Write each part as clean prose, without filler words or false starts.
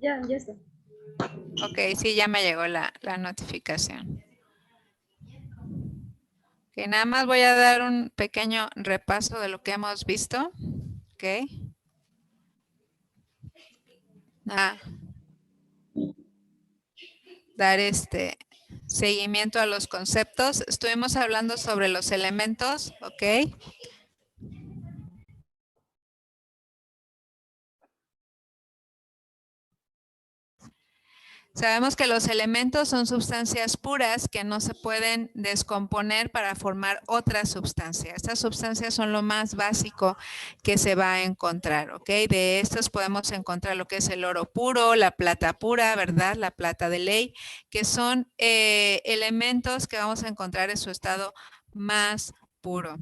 Ya está. Ok, sí, ya me llegó la notificación. Ok, nada más voy a dar un pequeño repaso de lo que hemos visto. Ok. Dar seguimiento a los conceptos. Estuvimos hablando sobre los elementos, ¿ok? Sabemos que los elementos son sustancias puras que no se pueden descomponer para formar otra sustancia. Estas sustancias son lo más básico que se va a encontrar, ¿ok? De estos podemos encontrar lo que es el oro puro, la plata pura, ¿verdad? La plata de ley, que son elementos que vamos a encontrar en su estado más puro.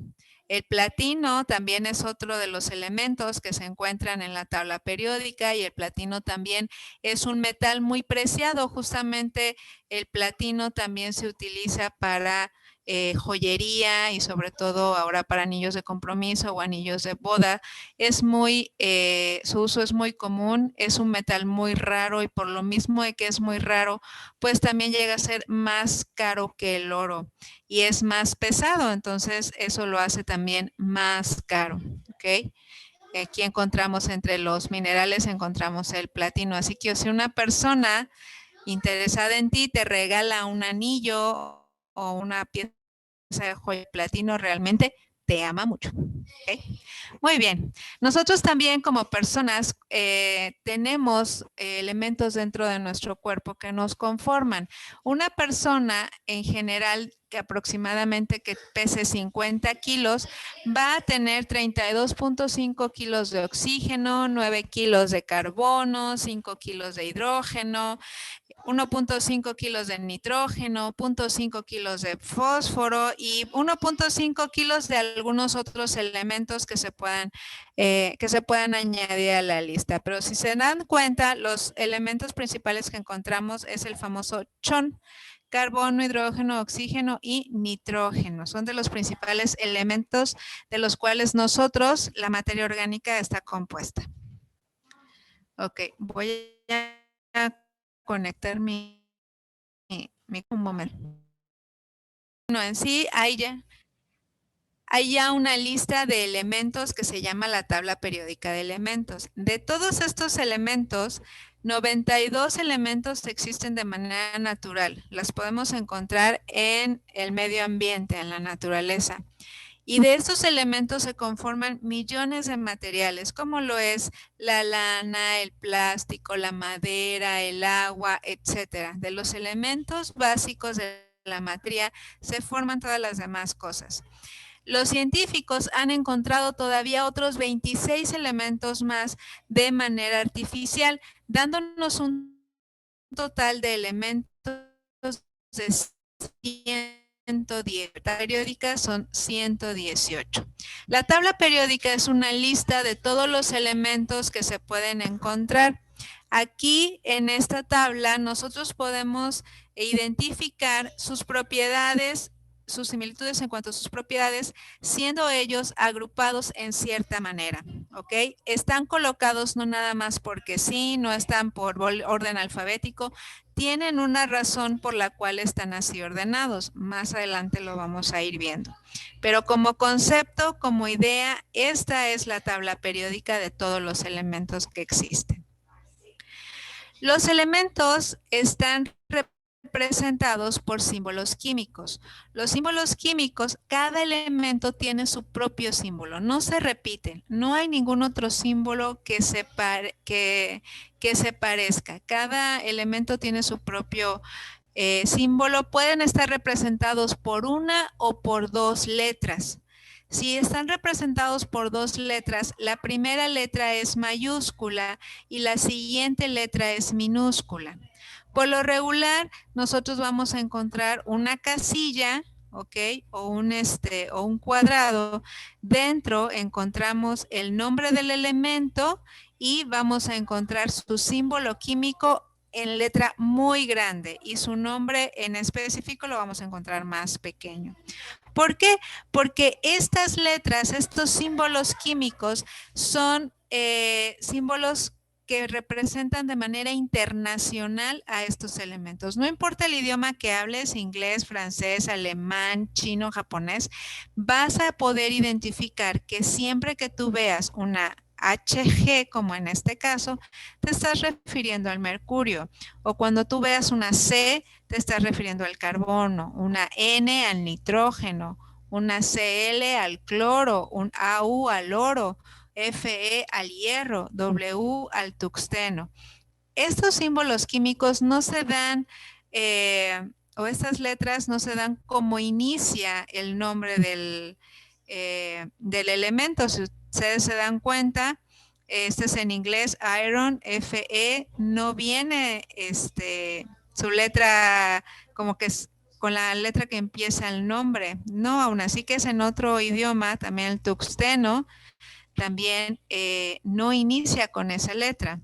El platino también es otro de los elementos que se encuentran en la tabla periódica y el platino también es un metal muy preciado. Justamente el platino también se utiliza para joyería y sobre todo ahora para anillos de compromiso o anillos de boda. Su uso es muy común, es un metal muy raro y por lo mismo de que es muy raro, pues también llega a ser más caro que el oro y es más pesado, entonces eso lo hace también más caro, ¿ok? Aquí encontramos entre los minerales, encontramos el platino. Así que si una persona interesada en ti te regala un anillo o una pieza de joya platino, realmente te ama mucho. ¿Okay? Muy bien. Nosotros también como personas tenemos elementos dentro de nuestro cuerpo que nos conforman. Una persona en general que aproximadamente que pese 50 kilos va a tener 32.5 kilos de oxígeno, 9 kilos de carbono, 5 kilos de hidrógeno, 1.5 kilos de nitrógeno, 0.5 kilos de fósforo y 1.5 kilos de algunos otros elementos que se puedan añadir a la lista. Pero si se dan cuenta, los elementos principales que encontramos es el famoso CHON, carbono, hidrógeno, oxígeno y nitrógeno. Son de los principales elementos de los cuales nosotros, la materia orgánica, está compuesta. Ok, voy a conectar un momento. Bueno, en sí hay ya una lista de elementos que se llama la tabla periódica de elementos. De todos estos elementos, 92 elementos existen de manera natural. Las podemos encontrar en el medio ambiente, en la naturaleza. Y de estos elementos se conforman millones de materiales, como lo es la lana, el plástico, la madera, el agua, etcétera. De los elementos básicos de la materia se forman todas las demás cosas. Los científicos han encontrado todavía otros 26 elementos más de manera artificial, dándonos un total de elementos de 110. La periódica son 118. La tabla periódica es una lista de todos los elementos que se pueden encontrar. Aquí en esta tabla nosotros podemos identificar sus propiedades, sus similitudes en cuanto a sus propiedades, siendo ellos agrupados en cierta manera, ¿ok? Están colocados no nada más porque sí, no están por orden alfabético, tienen una razón por la cual están así ordenados. Más adelante lo vamos a ir viendo. Pero como concepto, como idea, esta es la tabla periódica de todos los elementos que existen. Los elementos están representados por símbolos químicos. Los símbolos químicos, cada elemento tiene su propio símbolo, no se repiten, no hay ningún otro símbolo que se parezca. Cada elemento tiene su propio símbolo, pueden estar representados por una o por dos letras. Si están representados por dos letras, la primera letra es mayúscula y la siguiente letra es minúscula. Por lo regular, nosotros vamos a encontrar una casilla, ¿ok? O un cuadrado. Dentro encontramos el nombre del elemento y vamos a encontrar su símbolo químico en letra muy grande y su nombre en específico lo vamos a encontrar más pequeño. ¿Por qué? Porque estas letras, estos símbolos químicos son símbolos que representan de manera internacional a estos elementos. No importa el idioma que hables, inglés, francés, alemán, chino, japonés, vas a poder identificar que siempre que tú veas una HG, como en este caso, te estás refiriendo al mercurio. O cuando tú veas una C, te estás refiriendo al carbono, una N al nitrógeno, una Cl al cloro, un Au al oro, Fe al hierro, W al tuxteno. Estos símbolos químicos no se dan, o estas letras no se dan como inicia el nombre del elemento. Si ustedes se dan cuenta, este es en inglés, iron, Fe, no viene su letra como que es con la letra que empieza el nombre. No, aún así que es en otro idioma, también el tuxteno, también no inicia con esa letra.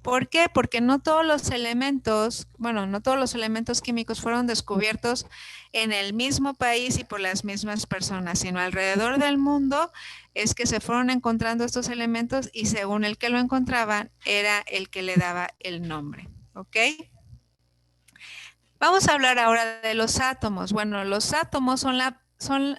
¿Por qué? Porque no todos los elementos, bueno, no todos los elementos químicos fueron descubiertos en el mismo país y por las mismas personas, sino alrededor del mundo es que se fueron encontrando estos elementos y según el que lo encontraban era el que le daba el nombre. ¿Ok? Vamos a hablar ahora de los átomos. Bueno, los átomos son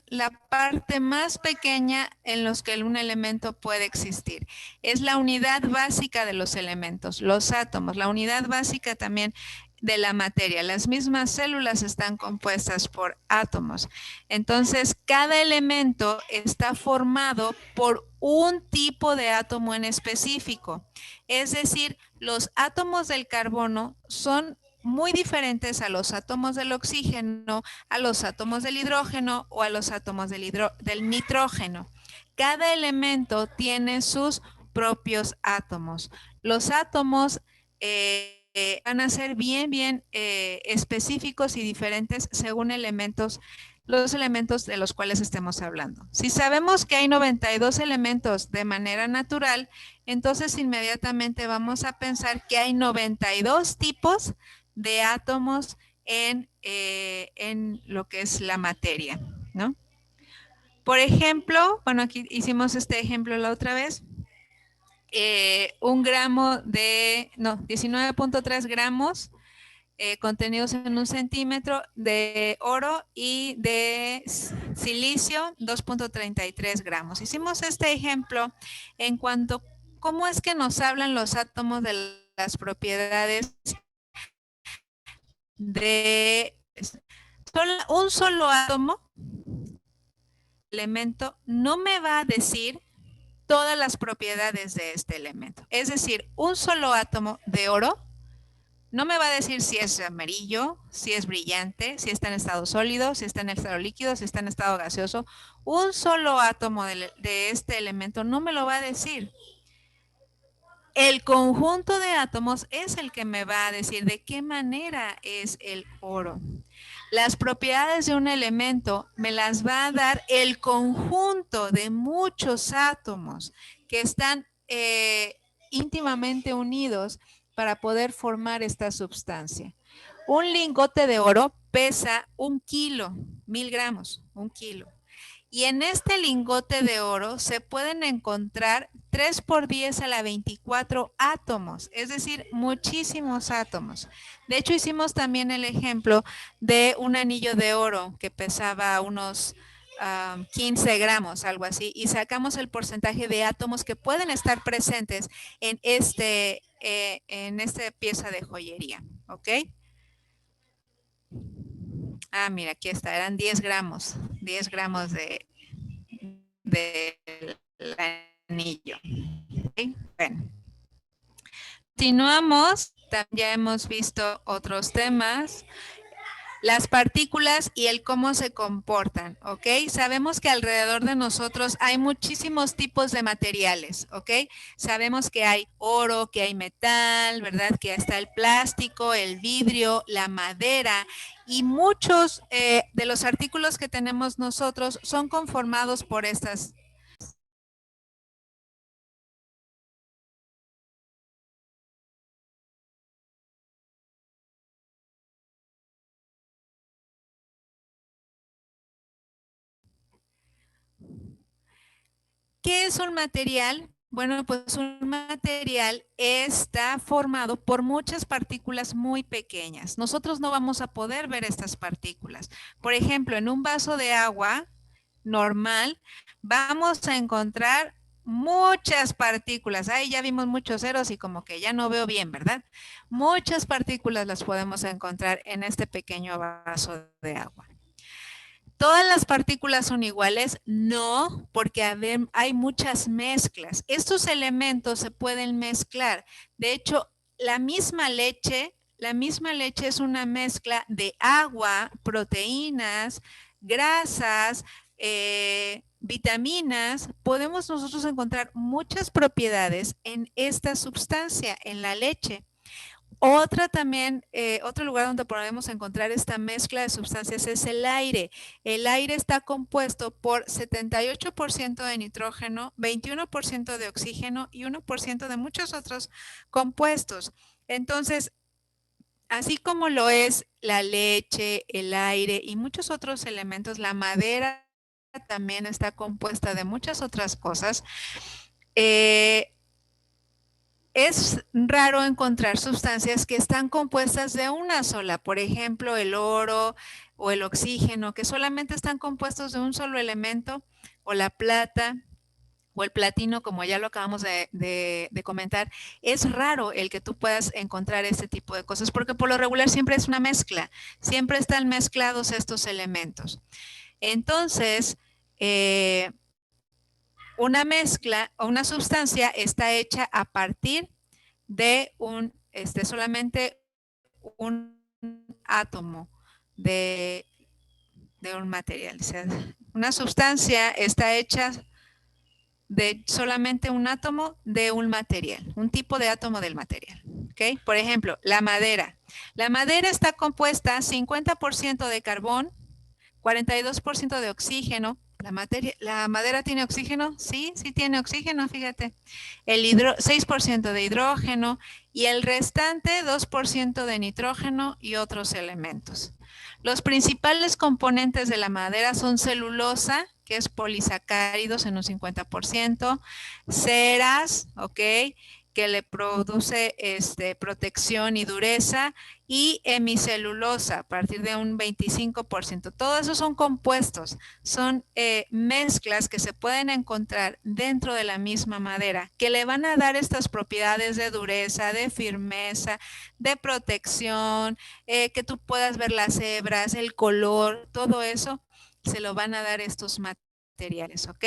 la parte más pequeña en los que un elemento puede existir. Es la unidad básica de los elementos, los átomos, la unidad básica también de la materia. Las mismas células están compuestas por átomos. Entonces, cada elemento está formado por un tipo de átomo en específico. Es decir, los átomos del carbono son muy diferentes a los átomos del oxígeno, a los átomos del hidrógeno o a los átomos del nitrógeno. Cada elemento tiene sus propios átomos. Los átomos van a ser bien específicos y diferentes según los elementos de los cuales estemos hablando. Si sabemos que hay 92 elementos de manera natural, entonces inmediatamente vamos a pensar que hay 92 tipos de átomos en lo que es la materia, ¿no? Por ejemplo, bueno, aquí hicimos este ejemplo la otra vez. 19.3 gramos contenidos en 1 centímetro de oro y de silicio 2.33 gramos. Hicimos este ejemplo en cuanto a cómo es que nos hablan los átomos de las propiedades de un solo átomo, elemento, no me va a decir todas las propiedades de este elemento. Es decir, un solo átomo de oro no me va a decir si es amarillo, si es brillante, si está en estado sólido, si está en estado líquido, si está en estado gaseoso. Un solo átomo de este elemento no me lo va a decir. El conjunto de átomos es el que me va a decir de qué manera es el oro. Las propiedades de un elemento me las va a dar el conjunto de muchos átomos que están íntimamente unidos para poder formar esta sustancia. Un lingote de oro pesa 1 kilo, 1000 gramos, 1 kilo. Y en este lingote de oro se pueden encontrar 3 por 10 a la 24 átomos, es decir, muchísimos átomos. De hecho, hicimos también el ejemplo de un anillo de oro que pesaba unos 15 gramos, algo así, y sacamos el porcentaje de átomos que pueden estar presentes en esta pieza de joyería, ¿ok? Ah, mira, aquí está, eran 10 gramos del anillo. ¿Okay? Bueno. Continuamos, ya hemos visto otros temas, las partículas y el cómo se comportan, ¿ok? Sabemos que alrededor de nosotros hay muchísimos tipos de materiales, ¿ok? Sabemos que hay oro, que hay metal, ¿verdad? Que está el plástico, el vidrio, la madera y muchos de los artículos que tenemos nosotros son conformados por estas. ¿Qué es un material? Bueno, pues un material está formado por muchas partículas muy pequeñas. Nosotros no vamos a poder ver estas partículas. Por ejemplo, en un vaso de agua normal, vamos a encontrar muchas partículas. Ahí ya vimos muchos ceros y como que ya no veo bien, ¿verdad? Muchas partículas las podemos encontrar en este pequeño vaso de agua. ¿Todas las partículas son iguales? No, porque hay muchas mezclas. Estos elementos se pueden mezclar. De hecho, la misma leche es una mezcla de agua, proteínas, grasas, vitaminas. Podemos nosotros encontrar muchas propiedades en esta sustancia, en la leche. Otro lugar donde podemos encontrar esta mezcla de sustancias es el aire. El aire está compuesto por 78% de nitrógeno, 21% de oxígeno y 1% de muchos otros compuestos. Entonces, así como lo es la leche, el aire y muchos otros elementos, la madera también está compuesta de muchas otras cosas. Es raro encontrar sustancias que están compuestas de una sola, por ejemplo, el oro o el oxígeno, que solamente están compuestos de un solo elemento, o la plata o el platino, como ya lo acabamos de comentar. Es raro el que tú puedas encontrar este tipo de cosas, porque por lo regular siempre es una mezcla, siempre están mezclados estos elementos. Entonces, una mezcla o una sustancia está hecha a partir de solamente un átomo de un material. O sea, una sustancia está hecha de solamente un átomo de un material, un tipo de átomo del material. ¿Okay? Por ejemplo, la madera. La madera está compuesta 50% de carbón, 42% de oxígeno. ¿La madera tiene oxígeno? Sí, sí tiene oxígeno, fíjate. 6% de hidrógeno y el restante 2% de nitrógeno y otros elementos. Los principales componentes de la madera son celulosa, que es polisacáridos en un 50%, ceras, ¿ok?, que le produce protección y dureza, y hemicelulosa a partir de un 25%. Todos esos son compuestos, son mezclas que se pueden encontrar dentro de la misma madera, que le van a dar estas propiedades de dureza, de firmeza, de protección, que tú puedas ver las hebras, el color, todo eso se lo van a dar estos materiales, ¿ok?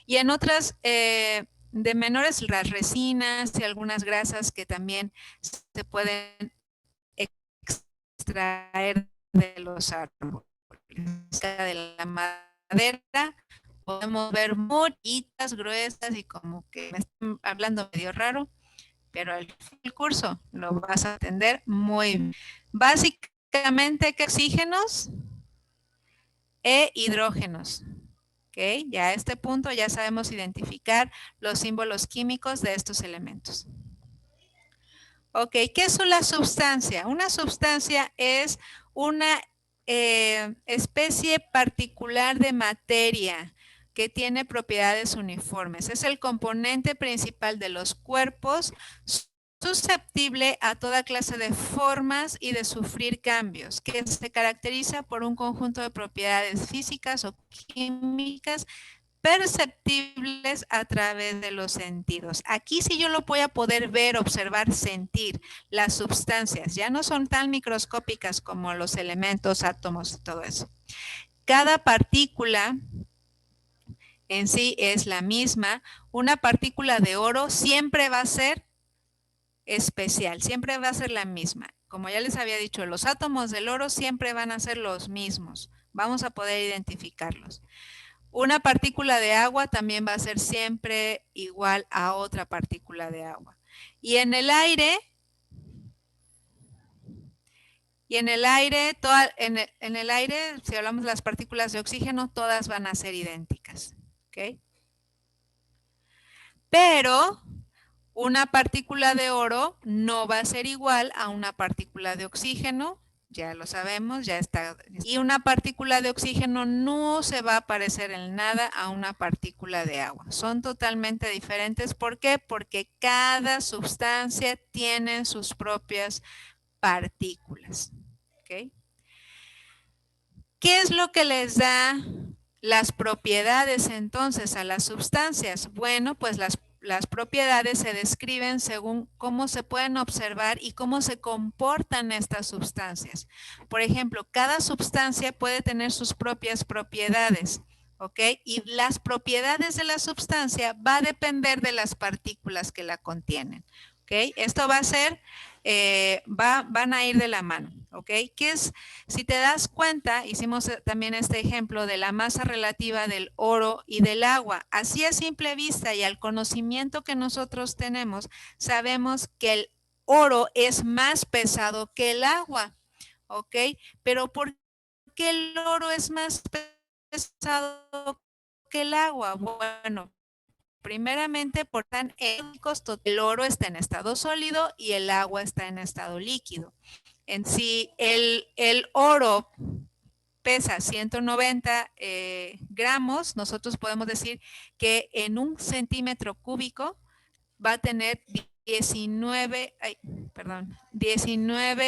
Y en otras de menores, las resinas y algunas grasas que también se pueden extraer de los árboles. De la madera podemos ver muchitas gruesas y como que me están hablando medio raro, pero al fin del curso lo vas a entender muy bien. Básicamente, ¿qué oxígenos e hidrógenos? ¿Okay? Ya a este punto ya sabemos identificar los símbolos químicos de estos elementos. Ok, ¿qué es una sustancia? Una sustancia es una especie particular de materia que tiene propiedades uniformes. Es el componente principal de los cuerpos, susceptible a toda clase de formas y de sufrir cambios, que se caracteriza por un conjunto de propiedades físicas o químicas perceptibles a través de los sentidos. Aquí sí yo lo voy a poder ver, observar, sentir. Las sustancias ya no son tan microscópicas como los elementos, átomos y todo eso. Cada partícula en sí es la misma. Una partícula de oro siempre va a ser especial, siempre va a ser la misma. Como ya les había dicho, los átomos del oro siempre van a ser los mismos. Vamos a poder identificarlos. Una partícula de agua también va a ser siempre igual a otra partícula de agua. Y en el aire, en el aire, si hablamos de las partículas de oxígeno, todas van a ser idénticas. ¿Okay? Pero una partícula de oro no va a ser igual a una partícula de oxígeno ya lo sabemos, ya está. Y una partícula de oxígeno no se va a parecer en nada a una partícula de agua. Son totalmente diferentes. ¿Por qué? Porque cada sustancia tiene sus propias partículas. ¿Okay? ¿Qué es lo que les da las propiedades entonces a las sustancias? Bueno, pues las propiedades se describen según cómo se pueden observar y cómo se comportan estas sustancias. Por ejemplo, cada sustancia puede tener sus propias propiedades, ¿ok? Y las propiedades de la sustancia va a depender de las partículas que la contienen, ¿ok? Esto va a ser, van a ir de la mano, ¿ok? ¿Qué es? Si te das cuenta, hicimos también este ejemplo de la masa relativa del oro y del agua. Así a simple vista y al conocimiento que nosotros tenemos, sabemos que el oro es más pesado que el agua, ¿ok? Pero ¿por qué el oro es más pesado que el agua? Bueno, primeramente por tan éticos, el oro está en estado sólido y el agua está en estado líquido. En sí, el oro pesa 190 gramos, nosotros podemos decir que en un centímetro cúbico va a tener 19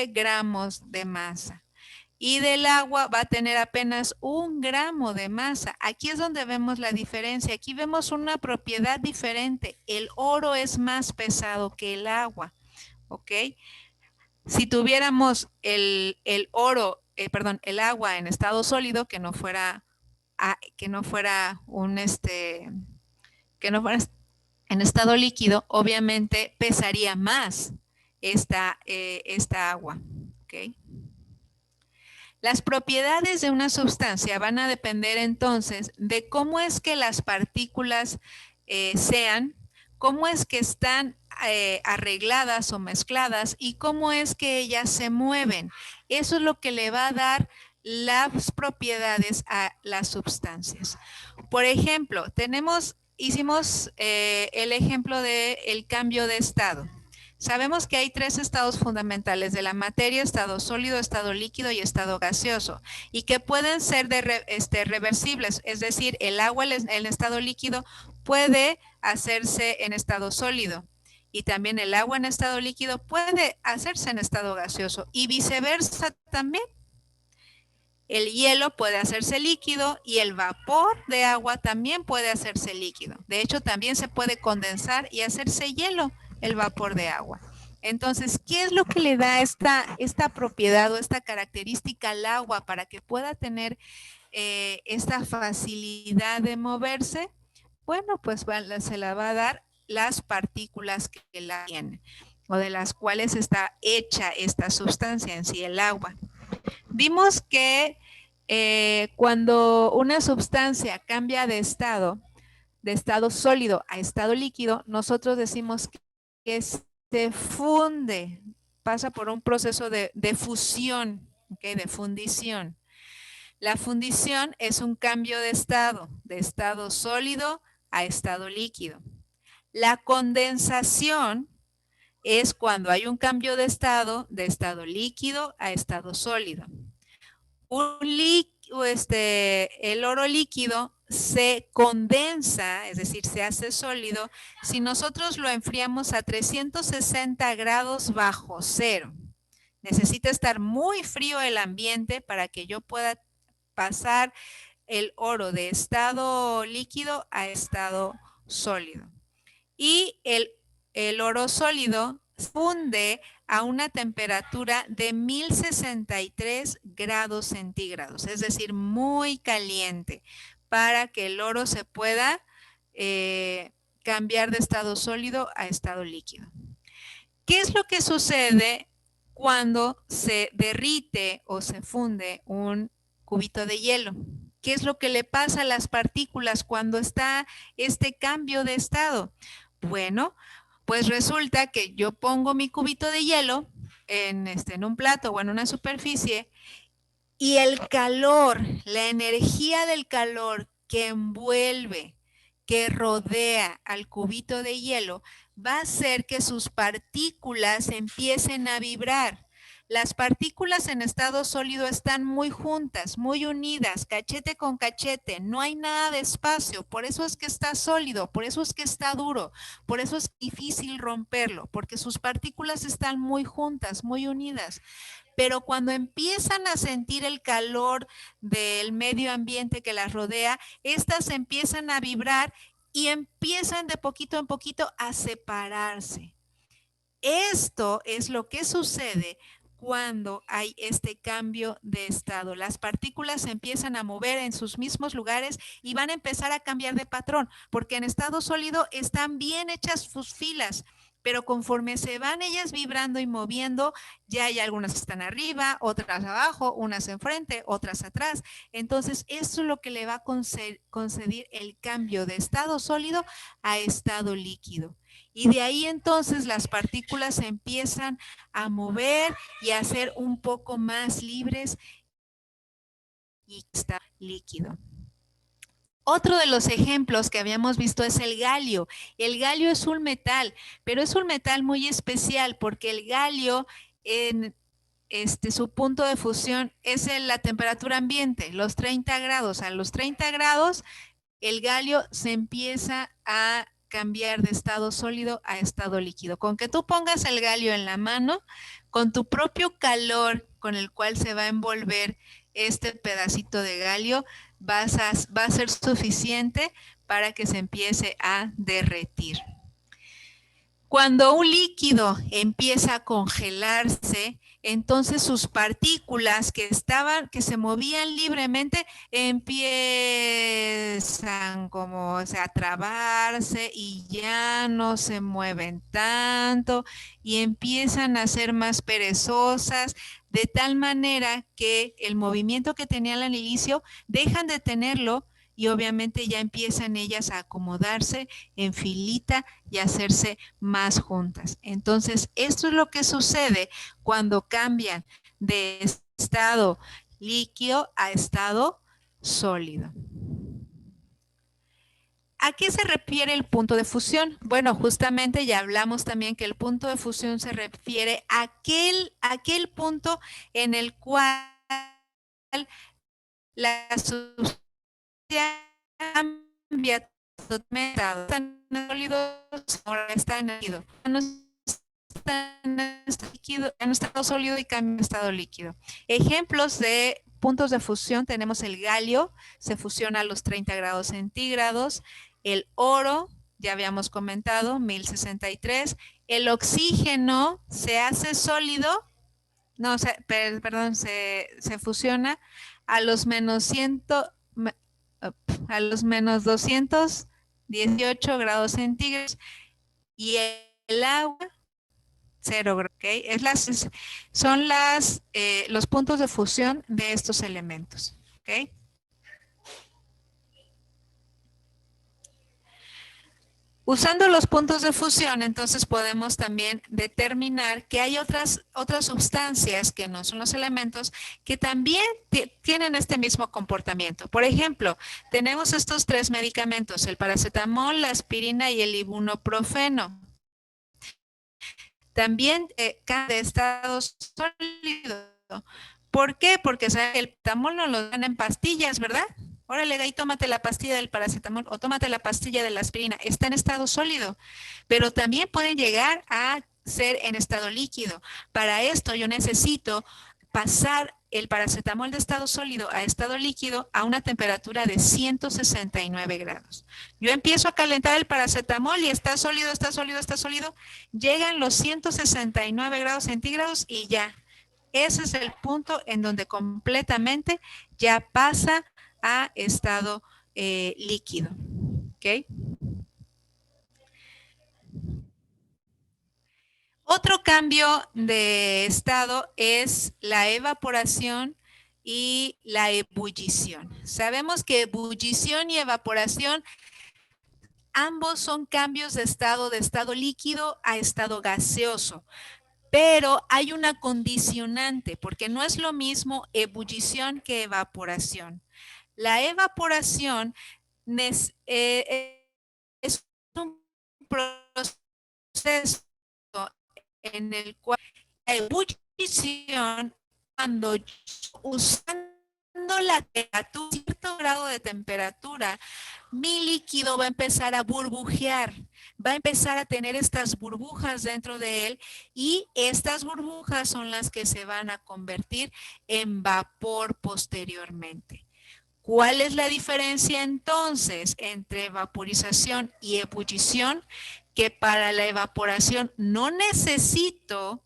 gramos de masa. Y del agua va a tener apenas 1 gramo de masa. Aquí es donde vemos la diferencia. Aquí vemos una propiedad diferente. El oro es más pesado que el agua, ¿ok? Si tuviéramos el oro, el agua en estado sólido, que no fuera que no fuera en estado líquido, obviamente pesaría más esta agua, ¿ok? Las propiedades de una sustancia van a depender entonces de cómo es que las partículas sean, cómo es que están arregladas o mezcladas y cómo es que ellas se mueven. Eso es lo que le va a dar las propiedades a las sustancias. Por ejemplo, hicimos el ejemplo del cambio de estado. Sabemos que hay 3 estados fundamentales de la materia: estado sólido, estado líquido y estado gaseoso, y que pueden ser reversibles, es decir, el agua en estado líquido puede hacerse en estado sólido y también el agua en estado líquido puede hacerse en estado gaseoso y viceversa también. El hielo puede hacerse líquido y el vapor de agua también puede hacerse líquido. De hecho, también se puede condensar y hacerse hielo el vapor de agua. Entonces, ¿qué es lo que le da esta propiedad o esta característica al agua para que pueda tener esta facilidad de moverse? Bueno, pues se la va a dar las partículas que la tienen o de las cuales está hecha esta sustancia en sí, el agua. Vimos que cuando una sustancia cambia de estado sólido a estado líquido, nosotros decimos que se funde, pasa por un proceso de fusión, ¿okay? De fundición. La fundición es un cambio de estado sólido a estado líquido. La condensación es cuando hay un cambio de estado líquido a estado sólido. El oro líquido se condensa, es decir, se hace sólido, si nosotros lo enfriamos a 360 grados bajo cero. Necesita estar muy frío el ambiente para que yo pueda pasar el oro de estado líquido a estado sólido. Y el oro sólido funde a una temperatura de 1063 grados centígrados, es decir, muy caliente, para que el oro se pueda cambiar de estado sólido a estado líquido. ¿Qué es lo que sucede cuando se derrite o se funde un cubito de hielo? ¿Qué es lo que le pasa a las partículas cuando está este cambio de estado? Bueno, pues resulta que yo pongo mi cubito de hielo en un plato o en una superficie y el calor, la energía del calor que envuelve, que rodea al cubito de hielo, va a hacer que sus partículas empiecen a vibrar. Las partículas en estado sólido están muy juntas, muy unidas, cachete con cachete, no hay nada de espacio, por eso es que está sólido, por eso es que está duro, por eso es difícil romperlo, porque sus partículas están muy juntas, muy unidas. Pero cuando empiezan a sentir el calor del medio ambiente que las rodea, estas empiezan a vibrar y empiezan de poquito en poquito a separarse. Esto es lo que sucede cuando hay este cambio de estado. Las partículas se empiezan a mover en sus mismos lugares y van a empezar a cambiar de patrón, porque en estado sólido están bien hechas sus filas, pero conforme se van ellas vibrando y moviendo, ya hay algunas que están arriba, otras abajo, unas enfrente, otras atrás. Entonces, eso es lo que le va a conceder el cambio de estado sólido a estado líquido. Y de ahí entonces las partículas se empiezan a mover y a ser un poco más libres y está líquido. Otro de los ejemplos que habíamos visto es el galio. El galio es un metal, pero es un metal muy especial porque el galio en su punto de fusión es en la temperatura ambiente, los 30 grados. A los 30 grados el galio se empieza a cambiar de estado sólido a estado líquido. Con que tú pongas el galio en la mano, con tu propio calor con el cual se va a envolver este pedacito de galio, va a ser suficiente para que se empiece a derretir. Cuando un líquido empieza a congelarse, entonces sus partículas que se movían libremente, empiezan como a trabarse y ya no se mueven tanto y empiezan a ser más perezosas, de tal manera que el movimiento que tenían al inicio dejan de tenerlo y obviamente ya empiezan ellas a acomodarse en filita y hacerse más juntas. Entonces, esto es lo que sucede cuando cambian de estado líquido a estado sólido. ¿A qué se refiere el punto de fusión? Bueno, justamente ya hablamos también que el punto de fusión se refiere a aquel punto en el cual la sustancia cambia totalmente. Están sólidos, ahora están líquido. No están en estado sólido y cambia en estado líquido. Ejemplos de puntos de fusión tenemos el galio, se fusiona a los 30 grados centígrados, el oro, ya habíamos comentado, 1063, el oxígeno se hace sólido, no, perdón, se fusiona a los menos 100, a los menos 218 grados centígrados y el agua 0 grados, ¿okay? Son los puntos de fusión de estos elementos, ¿ok? Usando los puntos de fusión, entonces podemos también determinar que hay otras sustancias que no son los elementos que también tienen este mismo comportamiento. Por ejemplo, tenemos estos 3 medicamentos, el paracetamol, la aspirina y el ibuprofeno. También de estado sólido. ¿Por qué? Porque el paracetamol no lo dan en pastillas, ¿verdad? Órale, ahí tómate la pastilla del paracetamol o tómate la pastilla de la aspirina. Está en estado sólido, pero también pueden llegar a ser en estado líquido. Para esto yo necesito pasar el paracetamol de estado sólido a estado líquido a una temperatura de 169 grados. Yo empiezo a calentar el paracetamol y está sólido, está sólido, está sólido. Llegan los 169 grados centígrados y ya. Ese es el punto en donde completamente ya pasa a estado líquido. ¿Ok? Otro cambio de estado es la evaporación y la ebullición. Sabemos que ebullición y evaporación ambos son cambios de estado líquido a estado gaseoso. Pero hay una condicionante, porque no es lo mismo ebullición que evaporación. La evaporación es un proceso en el cual la ebullición, cuando usando la temperatura, cierto grado de temperatura, mi líquido va a empezar a burbujear, va a empezar a tener estas burbujas dentro de él y estas burbujas son las que se van a convertir en vapor posteriormente. ¿Cuál es la diferencia entonces entre vaporización y ebullición? Que para la evaporación no necesito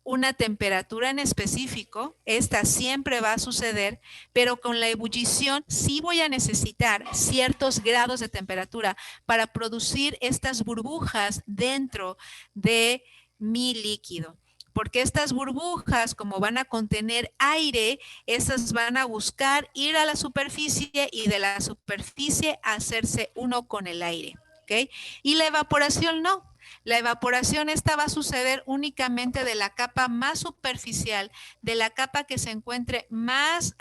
una temperatura en específico, esta siempre va a suceder, pero con la ebullición sí voy a necesitar ciertos grados de temperatura para producir estas burbujas dentro de mi líquido. Porque estas burbujas, como van a contener aire, esas van a buscar ir a la superficie y de la superficie hacerse uno con el aire. ¿Okay? Y la evaporación no. La evaporación esta va a suceder únicamente de la capa más superficial, de la capa que se encuentre más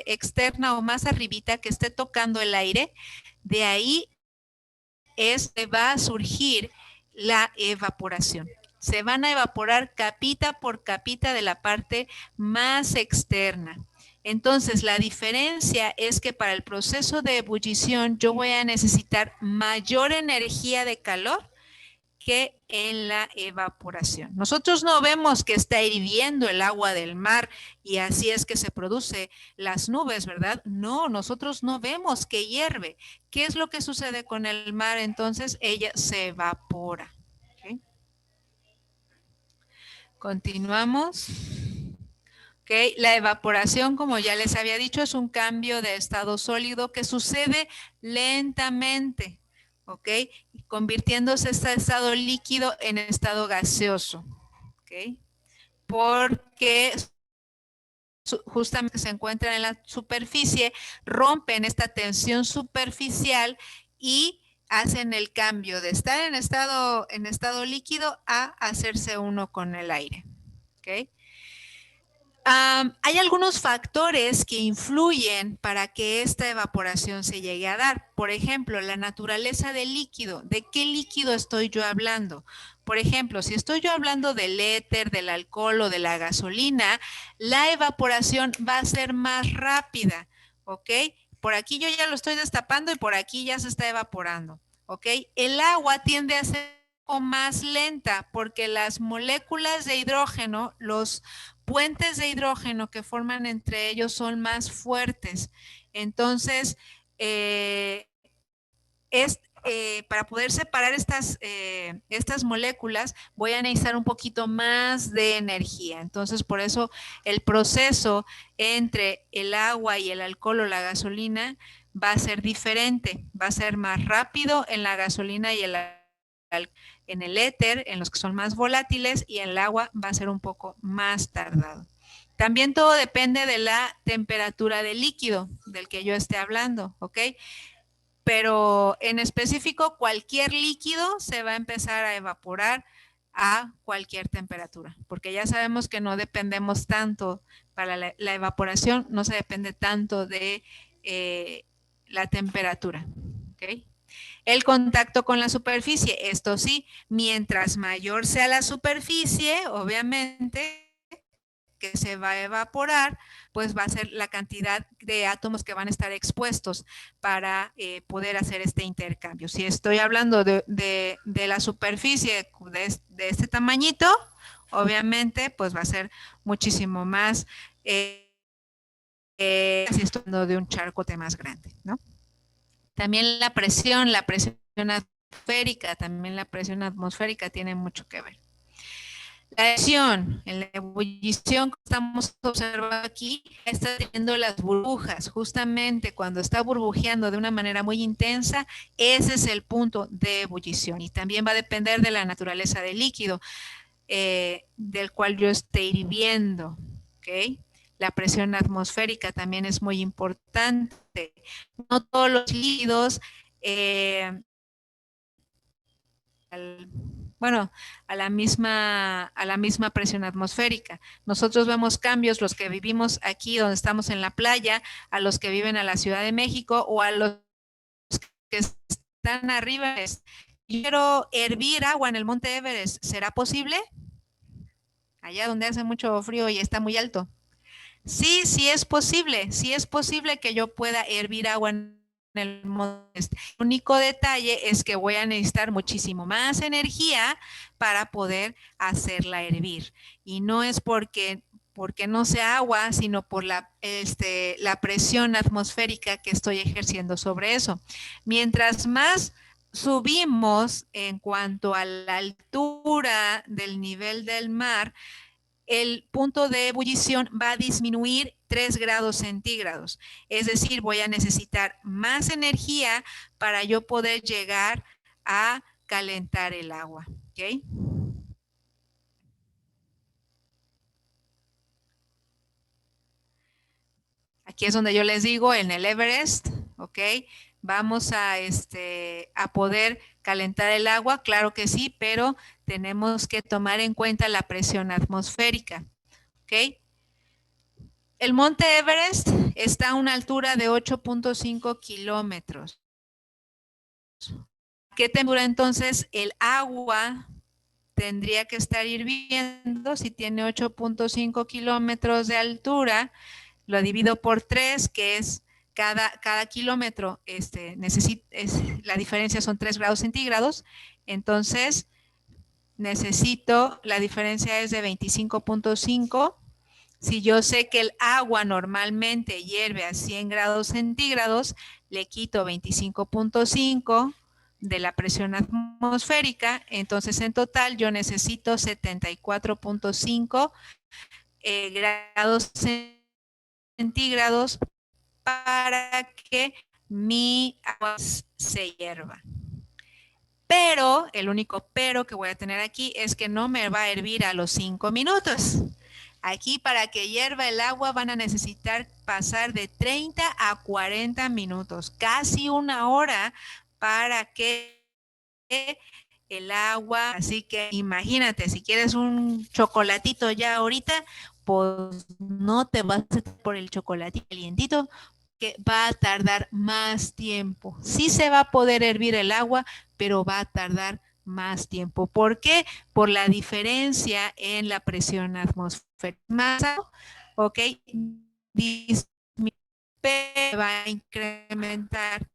externa o más arribita, que esté tocando el aire. De ahí va a surgir la evaporación. Se van a evaporar capita por capita de la parte más externa. Entonces, la diferencia es que para el proceso de ebullición yo voy a necesitar mayor energía de calor que en la evaporación. Nosotros no vemos que está hirviendo el agua del mar y así es que se produce las nubes, ¿verdad? No, nosotros no vemos que hierve. ¿Qué es lo que sucede con el mar? Entonces ella se evapora. ¿Okay? Continuamos. Okay. La evaporación, como ya les había dicho, es un cambio de estado sólido que sucede lentamente, ¿ok? Convirtiéndose este estado líquido en estado gaseoso, ¿ok? Porque justamente se encuentran en la superficie, rompen esta tensión superficial y hacen el cambio de estar en estado líquido a hacerse uno con el aire, ¿ok? Hay algunos factores que influyen para que esta evaporación se llegue a dar. Por ejemplo, la naturaleza del líquido. ¿De qué líquido estoy yo hablando? Por ejemplo, si estoy yo hablando del éter, del alcohol o de la gasolina, la evaporación va a ser más rápida, ¿ok? Por aquí yo ya lo estoy destapando y por aquí ya se está evaporando, ¿ok? El agua tiende a ser más lenta porque las moléculas de hidrógeno, los puentes de hidrógeno que forman entre ellos son más fuertes. Entonces, para poder separar estas moléculas, voy a necesitar un poquito más de energía. Entonces, por eso el proceso entre el agua y el alcohol o la gasolina va a ser diferente. Va a ser más rápido en la gasolina y en el éter, en los que son más volátiles, y en el agua va a ser un poco más tardado. También todo depende de la temperatura del líquido del que yo esté hablando, ¿ok? Pero en específico, cualquier líquido se va a empezar a evaporar a cualquier temperatura, porque ya sabemos que no dependemos tanto, para la evaporación no se depende tanto de la temperatura, ¿ok? El contacto con la superficie, esto sí, mientras mayor sea la superficie, obviamente, que se va a evaporar, pues va a ser la cantidad de átomos que van a estar expuestos para poder hacer este intercambio. Si estoy hablando de la superficie de este tamañito, obviamente, pues va a ser muchísimo más, si estoy hablando de un charcote más grande, ¿no? También la presión atmosférica, también la presión atmosférica tiene mucho que ver. La ebullición, en la ebullición que estamos observando aquí, está teniendo las burbujas. Justamente cuando está burbujeando de una manera muy intensa, ese es el punto de ebullición. Y también va a depender de la naturaleza del líquido del cual yo esté hirviendo. ¿Okay? La presión atmosférica también es muy importante. No todos los líquidos a la misma presión atmosférica. Nosotros vemos cambios, los que vivimos aquí donde estamos en la playa, a los que viven a la Ciudad de México o a los que están arriba. Quiero hervir agua en el Monte Everest, ¿será posible? allá donde hace mucho frío y está muy alto. Sí, sí es posible que yo pueda hervir agua en el Monte Everest. El único detalle es que voy a necesitar muchísimo más energía para poder hacerla hervir. Y no es porque no sea agua, sino por la presión atmosférica que estoy ejerciendo sobre eso. Mientras más subimos en cuanto a la altura del nivel del mar, el punto de ebullición va a disminuir 3 grados centígrados. Es decir, voy a necesitar más energía para yo poder llegar a calentar el agua. ¿Ok? Aquí es donde yo les digo, en el Everest, ¿ok? Vamos a poder calentar el agua, claro que sí, pero tenemos que tomar en cuenta la presión atmosférica, ¿ok? El monte Everest está a una altura de 8.5 kilómetros. ¿Qué temperatura entonces el agua tendría que estar hirviendo? Si tiene 8.5 kilómetros de altura, lo divido por 3, que es cada kilómetro, la diferencia son 3 grados centígrados, entonces la diferencia es de 25.5. Si yo sé que el agua normalmente hierve a 100 grados centígrados, le quito 25.5 de la presión atmosférica, entonces en total yo necesito 74.5 grados centígrados para que mi agua se hierva. Pero, el único pero que voy a tener aquí es que no me va a hervir a los 5 minutos. Aquí para que hierva el agua van a necesitar pasar de 30 a 40 minutos, casi una hora para que el agua, así que imagínate, si quieres un chocolatito ya ahorita, pues no te vas a por el chocolatito calientito, que va a tardar más tiempo. Sí se va a poder hervir el agua, pero va a tardar más tiempo. ¿Por qué? Por la diferencia en la presión atmosférica. Más, ok, va a incrementar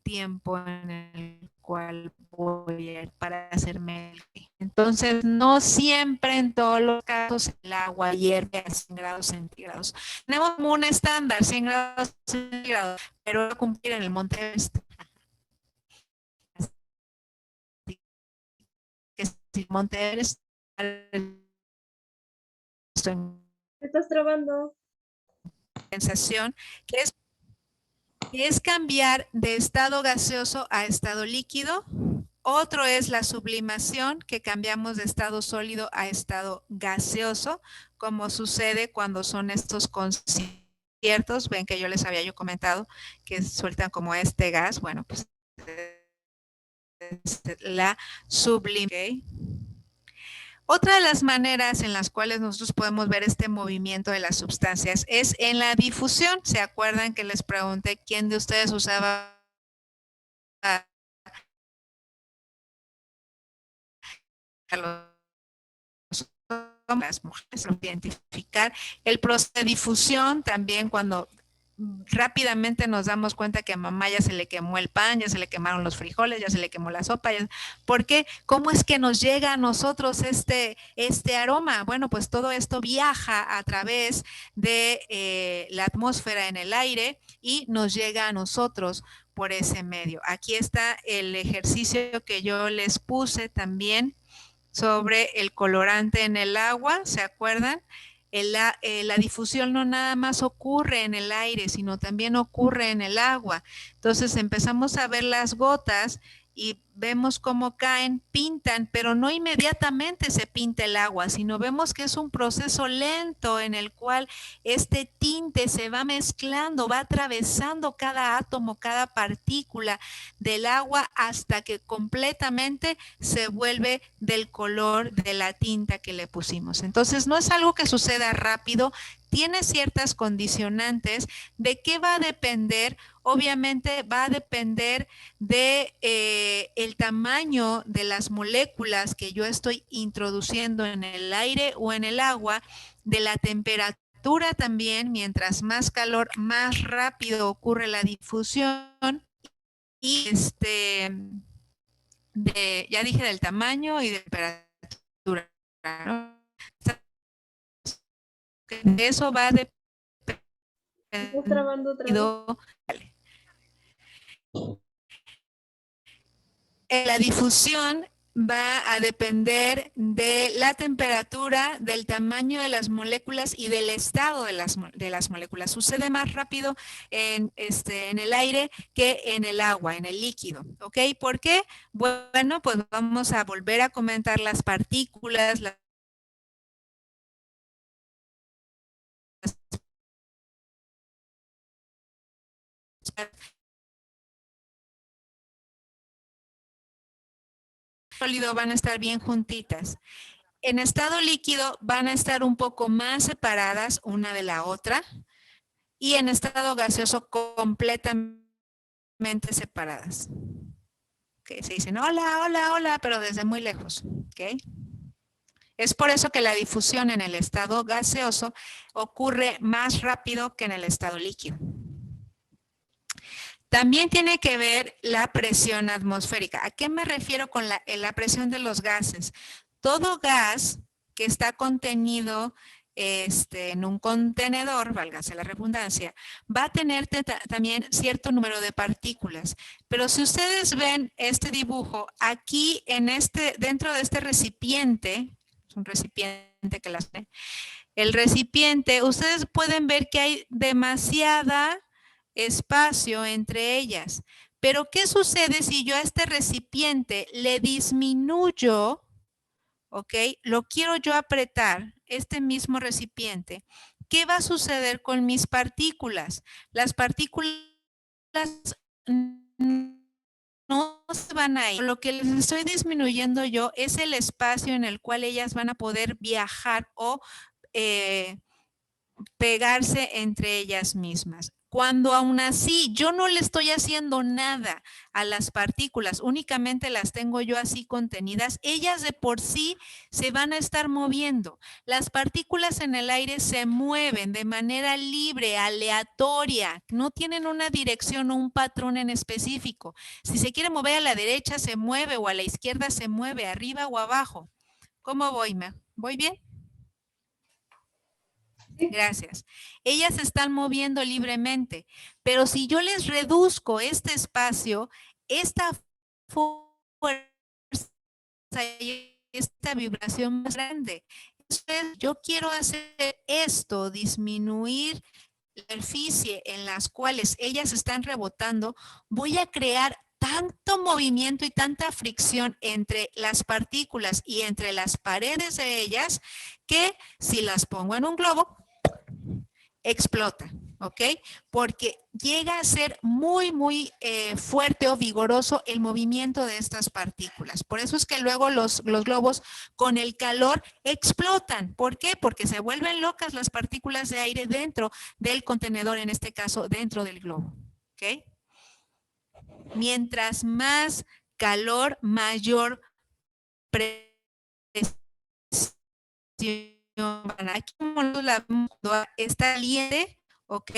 tiempo en el cual voy a ir para hacerme el té. Entonces, no siempre en todos los casos el agua hierve a 100 grados centígrados. Tenemos como un estándar, 100 grados centígrados, pero va a cumplir en el Monte Everest. Así que si el Monte Everest estás trabando. Sensación que es cambiar de estado gaseoso a estado líquido. Otro es la sublimación, que cambiamos de estado sólido a estado gaseoso, como sucede cuando son estos conciertos. Ven que yo les había comentado que sueltan como este gas. Bueno, pues es la sublimación. ¿Okay? Otra de las maneras en las cuales nosotros podemos ver este movimiento de las sustancias es en la difusión. ¿Se acuerdan que les pregunté quién de ustedes usaba las mujeres, identificar el proceso de difusión también cuando rápidamente nos damos cuenta que a mamá ya se le quemó el pan, ya se le quemaron los frijoles, ya se le quemó la sopa. ¿Por qué? ¿Cómo es que nos llega a nosotros este aroma? Bueno, pues todo esto viaja a través de la atmósfera en el aire y nos llega a nosotros por ese medio. Aquí está el ejercicio que yo les puse también sobre el colorante en el agua, ¿se acuerdan? La difusión no nada más ocurre en el aire, sino también ocurre en el agua. Entonces empezamos a ver las gotas y vemos cómo caen, pintan, pero no inmediatamente se pinta el agua, sino vemos que es un proceso lento en el cual este tinte se va mezclando, va atravesando cada átomo, cada partícula del agua hasta que completamente se vuelve del color de la tinta que le pusimos. Entonces no es algo que suceda rápido, tiene ciertas condicionantes. ¿De qué va a depender? Obviamente va a depender de del tamaño de las moléculas que yo estoy introduciendo en el aire o en el agua, de la temperatura también. Mientras más calor, más rápido ocurre la difusión. Y ya dije del tamaño y de temperatura, ¿no? Eso va a depender. Estás trabando otra vez. La difusión va a depender de la temperatura, del tamaño de las moléculas y del estado de las moléculas. Sucede más rápido en el aire que en el agua, en el líquido. ¿Ok? ¿Por qué? Bueno, pues vamos a volver a comentar las partículas, sólido van a estar bien juntitas. En estado líquido van a estar un poco más separadas una de la otra y en estado gaseoso completamente separadas. Okay, se dicen hola, hola, hola, pero desde muy lejos. Okay. Es por eso que la difusión en el estado gaseoso ocurre más rápido que en el estado líquido. También tiene que ver la presión atmosférica. ¿A qué me refiero con la presión de los gases? Todo gas que está contenido en un contenedor, válgase la redundancia, va a tener también cierto número de partículas. Pero si ustedes ven este dibujo, aquí dentro de este recipiente, es un recipiente que el recipiente, ustedes pueden ver que hay demasiada espacio entre ellas. Pero ¿qué sucede si yo a este recipiente le disminuyo? ¿Ok? Lo quiero yo apretar, este mismo recipiente. ¿Qué va a suceder con mis partículas? Las partículas no se van a ir. Lo que les estoy disminuyendo yo es el espacio en el cual ellas van a poder viajar o pegarse entre ellas mismas. Cuando aún así yo no le estoy haciendo nada a las partículas, únicamente las tengo yo así contenidas, ellas de por sí se van a estar moviendo. Las partículas en el aire se mueven de manera libre, aleatoria, no tienen una dirección o un patrón en específico. Si se quiere mover a la derecha, se mueve, o a la izquierda se mueve, arriba o abajo. ¿Cómo voy, Ma? ¿Voy bien? Gracias. Ellas se están moviendo libremente, pero si yo les reduzco este espacio, esta fuerza y esta vibración más grande. Entonces, yo quiero hacer esto, disminuir la superficie en las cuales ellas están rebotando, voy a crear tanto movimiento y tanta fricción entre las partículas y entre las paredes de ellas que si las pongo en un globo, explota, ¿ok? Porque llega a ser muy, muy fuerte o vigoroso el movimiento de estas partículas. Por eso es que luego los globos con el calor explotan. ¿Por qué? Porque se vuelven locas las partículas de aire dentro del contenedor, en este caso dentro del globo, ¿ok? Mientras más calor, mayor presión. Aquí como está caliente, ¿ok?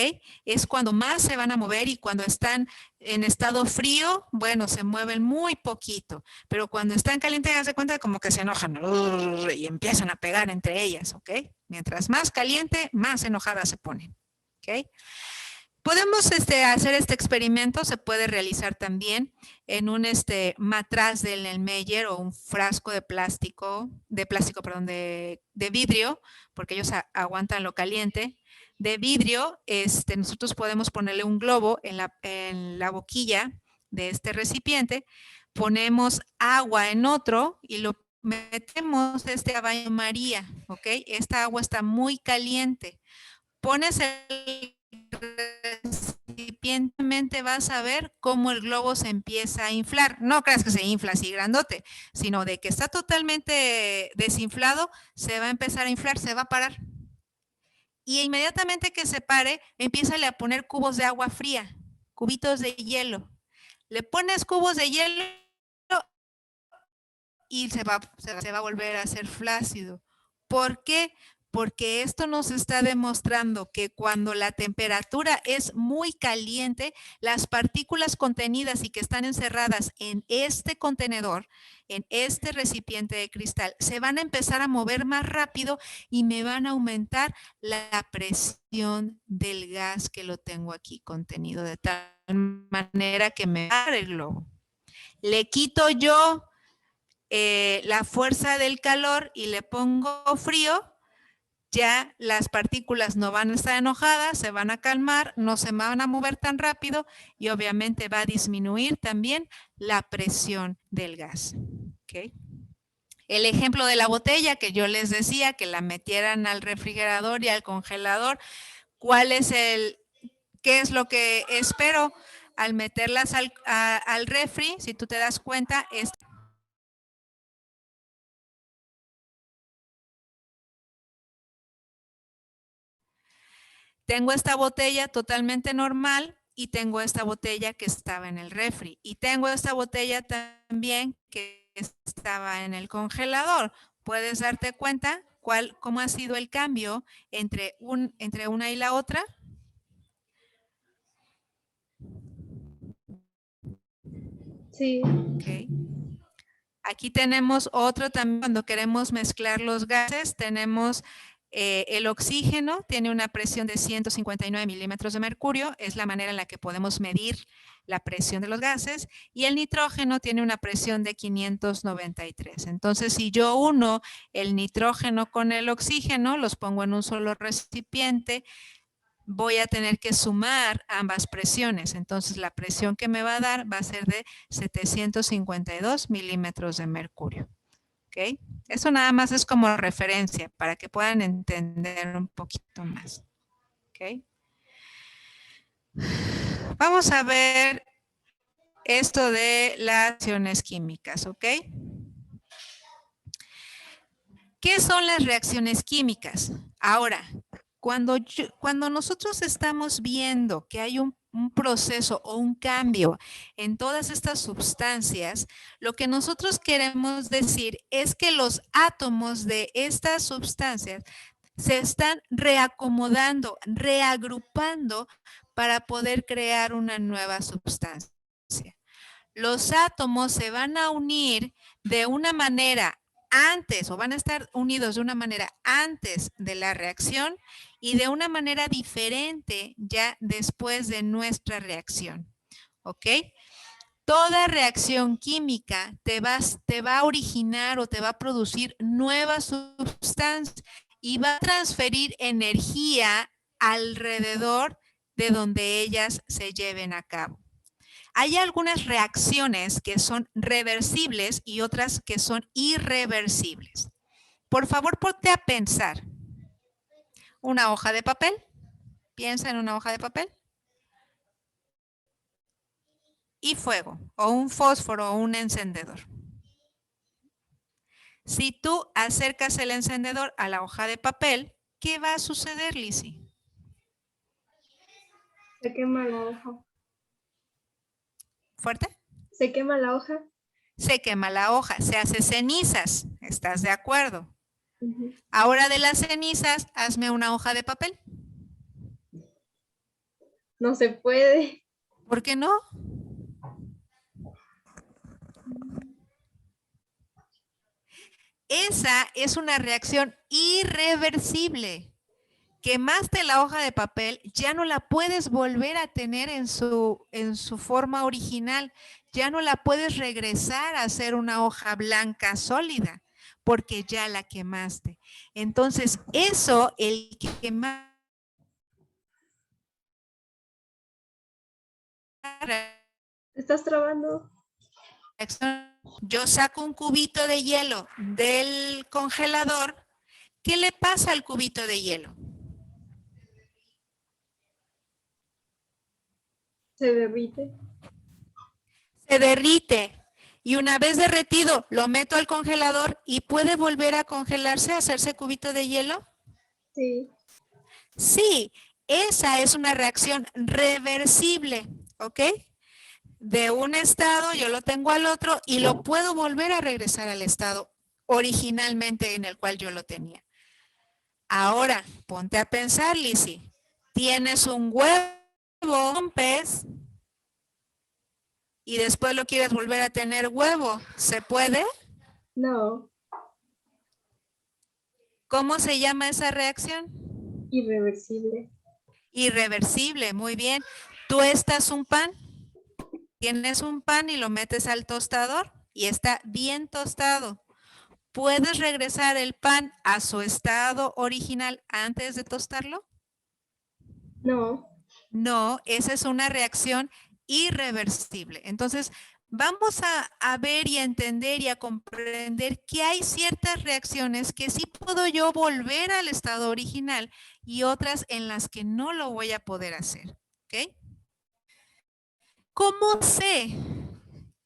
Es cuando más se van a mover, y cuando están en estado frío, bueno, se mueven muy poquito, pero cuando están calientes, se cuenta como que se enojan y empiezan a pegar entre ellas, ¿ok? Mientras más caliente, más enojadas se ponen, ¿ok? Podemos hacer este experimento, se puede realizar también en un matraz del Erlenmeyer o un frasco de vidrio, porque ellos aguantan lo caliente. De vidrio, nosotros podemos ponerle un globo en la boquilla de este recipiente, ponemos agua en otro y lo metemos a baño María, ¿ok? Esta agua está muy caliente. Pones el recipientemente, vas a ver cómo el globo se empieza a inflar. No creas que se infla así grandote, sino de que está totalmente desinflado, se va a empezar a inflar, se va a parar. Y inmediatamente que se pare, empieza a poner cubos de agua fría, cubitos de hielo. Le pones cubos de hielo y se va a volver a hacer flácido. ¿Por qué? Porque esto nos está demostrando que cuando la temperatura es muy caliente, las partículas contenidas y que están encerradas en este contenedor, en este recipiente de cristal, se van a empezar a mover más rápido y me van a aumentar la presión del gas que lo tengo aquí contenido, de tal manera que me va a dar el globo. Le quito yo la fuerza del calor y le pongo frío, ya las partículas no van a estar enojadas, se van a calmar, no se van a mover tan rápido y obviamente va a disminuir también la presión del gas. ¿Okay? El ejemplo de la botella que yo les decía, que la metieran al refrigerador y al congelador, ¿qué es lo que espero al meterlas al refri? Si tú te das cuenta, tengo esta botella totalmente normal y tengo esta botella que estaba en el refri. Y tengo esta botella también que estaba en el congelador. ¿Puedes darte cuenta cómo ha sido el cambio entre una y la otra? Sí. Okay. Aquí tenemos otro también cuando queremos mezclar los gases. Tenemos el oxígeno, tiene una presión de 159 milímetros de mercurio. Es la manera en la que podemos medir la presión de los gases. Y el nitrógeno tiene una presión de 593. Entonces, si yo uno el nitrógeno con el oxígeno, los pongo en un solo recipiente, voy a tener que sumar ambas presiones. Entonces, la presión que me va a dar va a ser de 752 milímetros de mercurio. ¿Ok? Eso nada más es como referencia para que puedan entender un poquito más. ¿Ok? Vamos a ver esto de las reacciones químicas. ¿Ok? ¿Qué son las reacciones químicas? Ahora, cuando nosotros estamos viendo que hay un proceso o un cambio en todas estas sustancias, lo que nosotros queremos decir es que los átomos de estas sustancias se están reacomodando, reagrupando para poder crear una nueva sustancia. Los átomos se van a unir de una manera antes, o van a estar unidos de una manera antes de la reacción y de una manera diferente ya después de nuestra reacción. ¿Ok? Toda reacción química te va a originar o te va a producir nuevas sustancias y va a transferir energía alrededor de donde ellas se lleven a cabo. Hay algunas reacciones que son reversibles y otras que son irreversibles. Por favor, ponte a pensar. Una hoja de papel. Piensa en una hoja de papel. Y fuego, o un fósforo o un encendedor. Si tú acercas el encendedor a la hoja de papel, ¿qué va a suceder, Lizzy? Se quema la hoja. ¿Fuerte? Se quema la hoja. Se quema la hoja, se hace cenizas. ¿Estás de acuerdo? Ahora de las cenizas, hazme una hoja de papel. No se puede. ¿Por qué no? Esa es una reacción irreversible. Quemaste la hoja de papel, ya no la puedes volver a tener en su forma original. Ya no la puedes regresar a hacer una hoja blanca sólida, porque ya la quemaste. Entonces, eso, el quemar... ¿Estás trabando? Yo saco un cubito de hielo del congelador. ¿Qué le pasa al cubito de hielo? Se derrite. Se derrite. Y una vez derretido, lo meto al congelador y puede volver a congelarse, hacerse cubito de hielo. Sí. Sí, esa es una reacción reversible, ¿ok? de un estado, yo lo tengo al otro y lo puedo volver a regresar al estado originalmente en el cual yo lo tenía. Ahora, ponte a pensar, Lizzy. Tienes un huevo, un pez, y después lo quieres volver a tener huevo. ¿Se puede? No. ¿Cómo se llama esa reacción? Irreversible. Irreversible, muy bien. Tú estás un pan, tienes un pan y lo metes al tostador y está bien tostado. ¿Puedes regresar el pan a su estado original antes de tostarlo? No. No, esa es una reacción irreversible. Entonces, vamos a ver y a entender y a comprender que hay ciertas reacciones que sí puedo yo volver al estado original y otras en las que no lo voy a poder hacer. ¿Ok? ¿Cómo sé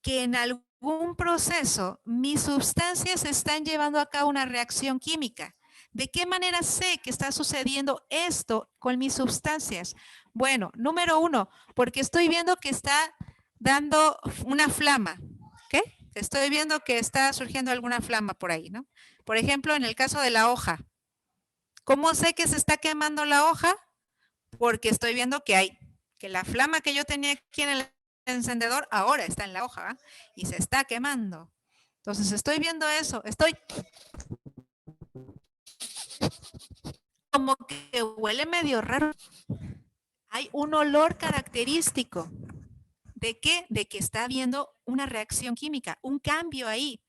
que en algún proceso mis sustancias están llevando a cabo una reacción química? ¿De qué manera sé que está sucediendo esto con mis sustancias? Bueno, número uno, porque estoy viendo que está dando una flama. ¿Ok? Estoy viendo que está surgiendo alguna flama por ahí, ¿no? Por ejemplo, en el caso de la hoja. ¿Cómo sé que se está quemando la hoja? Porque estoy viendo que la flama que yo tenía aquí en el encendedor ahora está en la hoja, ¿eh? Y se está quemando. Entonces estoy viendo eso, estoy como que huele medio raro. Hay un olor característico. ¿De qué? De que está habiendo una reacción química, un cambio ahí.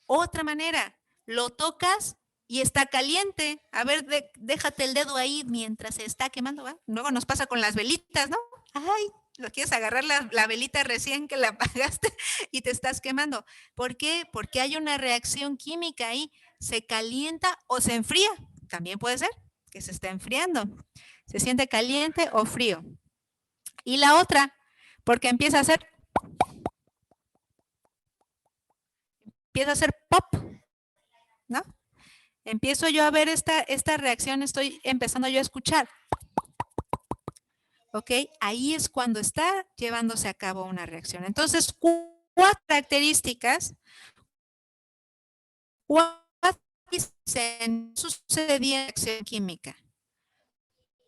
Otra manera, lo tocas y está caliente. A ver, déjate el dedo ahí mientras se está quemando, ¿va? Luego nos pasa con las velitas, ¿no? Ay, lo quieres agarrar la velita recién que la apagaste y te estás quemando. ¿Por qué? Porque hay una reacción química ahí. Se calienta o se enfría. También puede ser que se está enfriando. Se siente caliente o frío. Y la otra, porque empieza a hacer pop, ¿no? Empiezo yo a ver esta reacción, estoy empezando yo a escuchar. ¿Ok? Ahí es cuando está llevándose a cabo una reacción. Entonces, cuatro características, cuatro sucediendo en reacción química.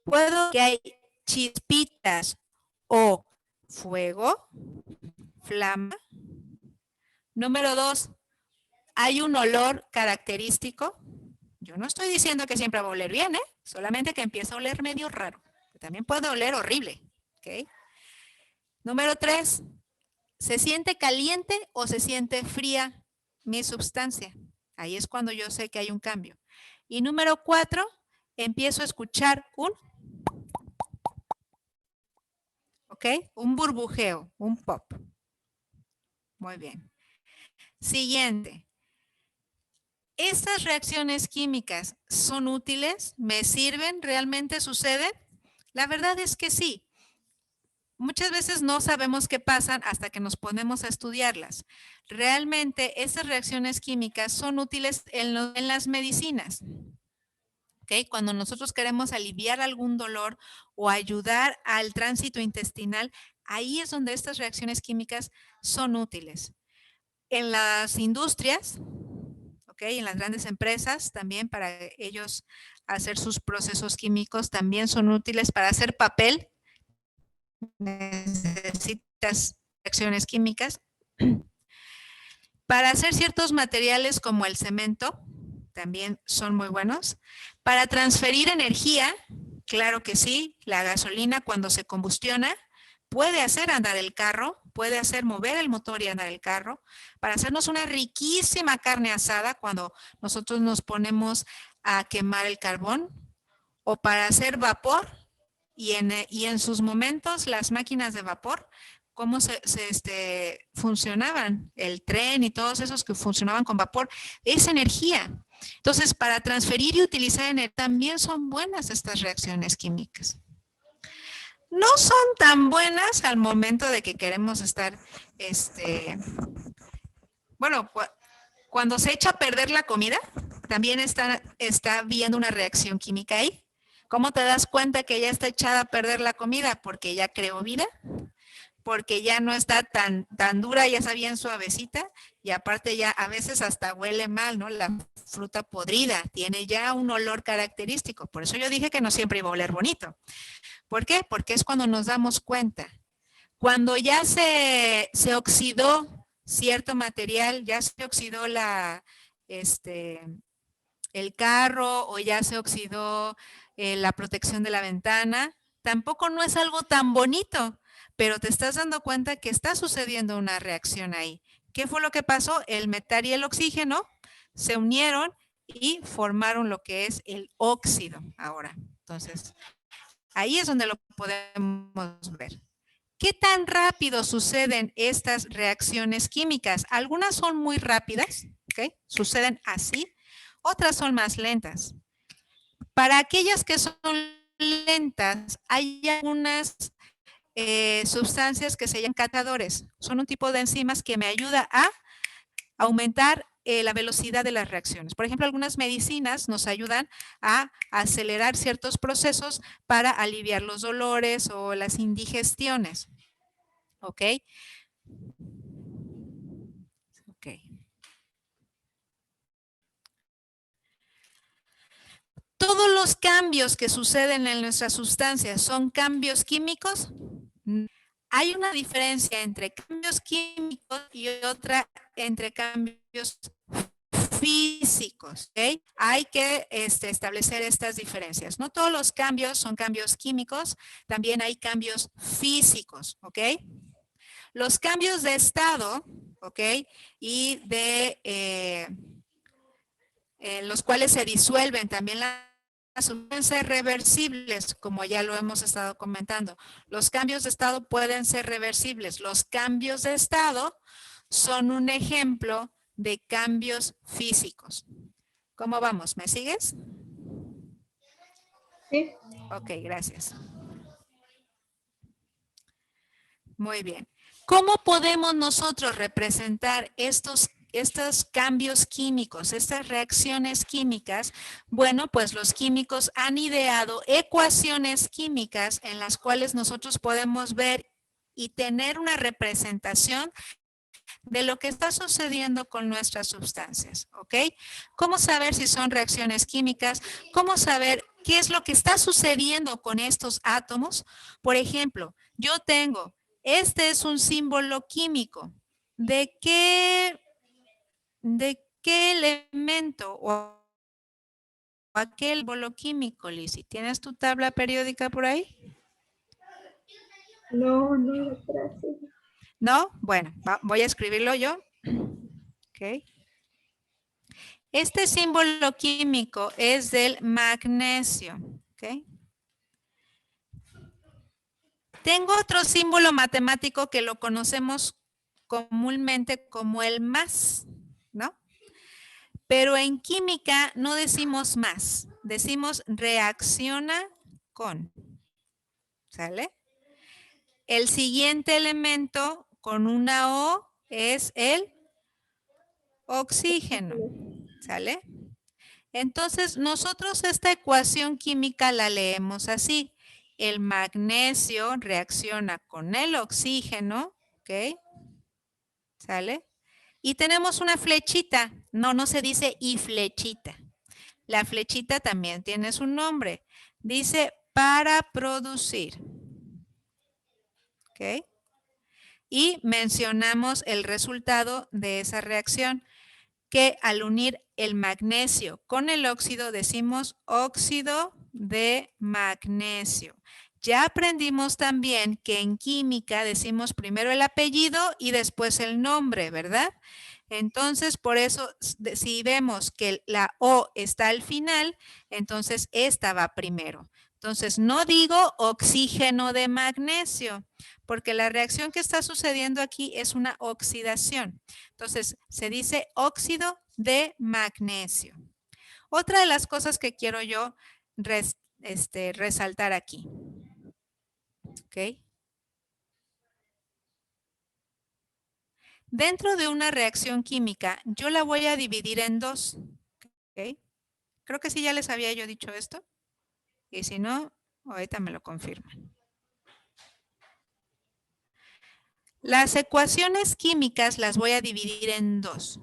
Puedo que hay chispitas o fuego, flama. Número 2, hay un olor característico. Yo no estoy diciendo que siempre va a oler bien, ¿eh? Solamente que empieza a oler medio raro. También puede oler horrible. ¿Ok? Número 3, ¿se siente caliente o se siente fría mi sustancia? Ahí es cuando yo sé que hay un cambio. Y número 4, empiezo a escuchar un burbujeo, un pop. Muy bien. Siguiente. ¿Estas reacciones químicas son útiles? ¿Me sirven? ¿Realmente suceden? La verdad es que sí. Muchas veces no sabemos qué pasan hasta que nos ponemos a estudiarlas. Realmente esas reacciones químicas son útiles en las medicinas. ¿Okay? Cuando nosotros queremos aliviar algún dolor o ayudar al tránsito intestinal, ahí es donde estas reacciones químicas son útiles. En las industrias, en las grandes empresas, también para ellos hacer sus procesos químicos, también son útiles para hacer papel. Necesitas reacciones químicas. Para hacer ciertos materiales como el cemento, también son muy buenos. Para transferir energía, claro que sí, la gasolina cuando se combustiona puede hacer andar el carro, puede hacer mover el motor y andar el carro. Para hacernos una riquísima carne asada cuando nosotros nos ponemos a quemar el carbón, o para hacer vapor, y en sus momentos las máquinas de vapor, cómo funcionaban, el tren y todos esos que funcionaban con vapor, es energía. Entonces, para transferir y utilizar energía también son buenas estas reacciones químicas. No son tan buenas al momento de que queremos estar, bueno, cuando se echa a perder la comida, también está habiendo una reacción química ahí. ¿Cómo te das cuenta que ya está echada a perder la comida? Porque ya creó vida. porque ya no está tan dura, ya está bien suavecita y aparte ya a veces hasta huele mal, ¿no? La fruta podrida tiene ya un olor característico. Por eso yo dije que no siempre iba a oler bonito. ¿Por qué? Porque es cuando nos damos cuenta. Cuando ya se oxidó cierto material, ya se oxidó el carro o ya se oxidó la protección de la ventana, tampoco no es algo tan bonito, pero te estás dando cuenta que está sucediendo una reacción ahí. ¿Qué fue lo que pasó? El metal y el oxígeno se unieron y formaron lo que es el óxido ahora. Entonces, ahí es donde lo podemos ver. ¿Qué tan rápido suceden estas reacciones químicas? Algunas son muy rápidas, ¿ok? Suceden así. Otras son más lentas. Para aquellas que son lentas, hay algunas sustancias que se llaman catadores. Son un tipo de enzimas que me ayuda a aumentar la velocidad de las reacciones. Por ejemplo, algunas medicinas nos ayudan a acelerar ciertos procesos para aliviar los dolores o las indigestiones. ¿Ok? Ok. Todos los cambios que suceden en nuestras sustancias son cambios químicos. Hay una diferencia entre cambios químicos y otra entre cambios físicos. ¿Okay? Hay que establecer estas diferencias. No todos los cambios son cambios químicos, también hay cambios físicos. ¿Ok? Los cambios de estado, ¿ok? Y de los cuales se disuelven también las pueden ser reversibles, como ya lo hemos estado comentando. Los cambios de estado pueden ser reversibles. Los cambios de estado son un ejemplo de cambios físicos. ¿Cómo vamos? ¿Me sigues? Sí. Ok, gracias. Muy bien. ¿Cómo podemos nosotros representar estos cambios químicos, estas reacciones químicas? Bueno, pues los químicos han ideado ecuaciones químicas en las cuales nosotros podemos ver y tener una representación de lo que está sucediendo con nuestras sustancias, ¿ok? ¿Cómo saber si son reacciones químicas? ¿Cómo saber qué es lo que está sucediendo con estos átomos? Por ejemplo, yo tengo, este es un símbolo químico. ¿De qué elemento o aquel símbolo químico, Lizzy? ¿Tienes tu tabla periódica por ahí? No, doctora, sí. ¿No? Bueno, voy a escribirlo yo. Ok. Este símbolo químico es del magnesio. ¿Okay? Tengo otro símbolo matemático que lo conocemos comúnmente como el más, ¿no? Pero en química no decimos más, decimos reacciona con. ¿Sale? El siguiente elemento con una O es el oxígeno. ¿Sale? Entonces, nosotros esta ecuación química la leemos así. El magnesio reacciona con el oxígeno, ¿ok? ¿Sale? Y tenemos una flechita. No se dice y flechita. La flechita también tiene su nombre. Dice para producir. ¿Ok? Y mencionamos el resultado de esa reacción, que al unir el magnesio con el óxido decimos óxido de magnesio. Ya aprendimos también que en química decimos primero el apellido y después el nombre, ¿verdad? Entonces, por eso, si vemos que la O está al final, entonces esta va primero. Entonces, no digo oxígeno de magnesio, porque la reacción que está sucediendo aquí es una oxidación. Entonces, se dice óxido de magnesio. Otra de las cosas que quiero yo resaltar aquí. ¿Ok? Dentro de una reacción química, yo la voy a dividir en dos. ¿Ok? Creo que sí ya les había yo dicho esto. Y si no, ahorita me lo confirman. Las ecuaciones químicas las voy a dividir en dos.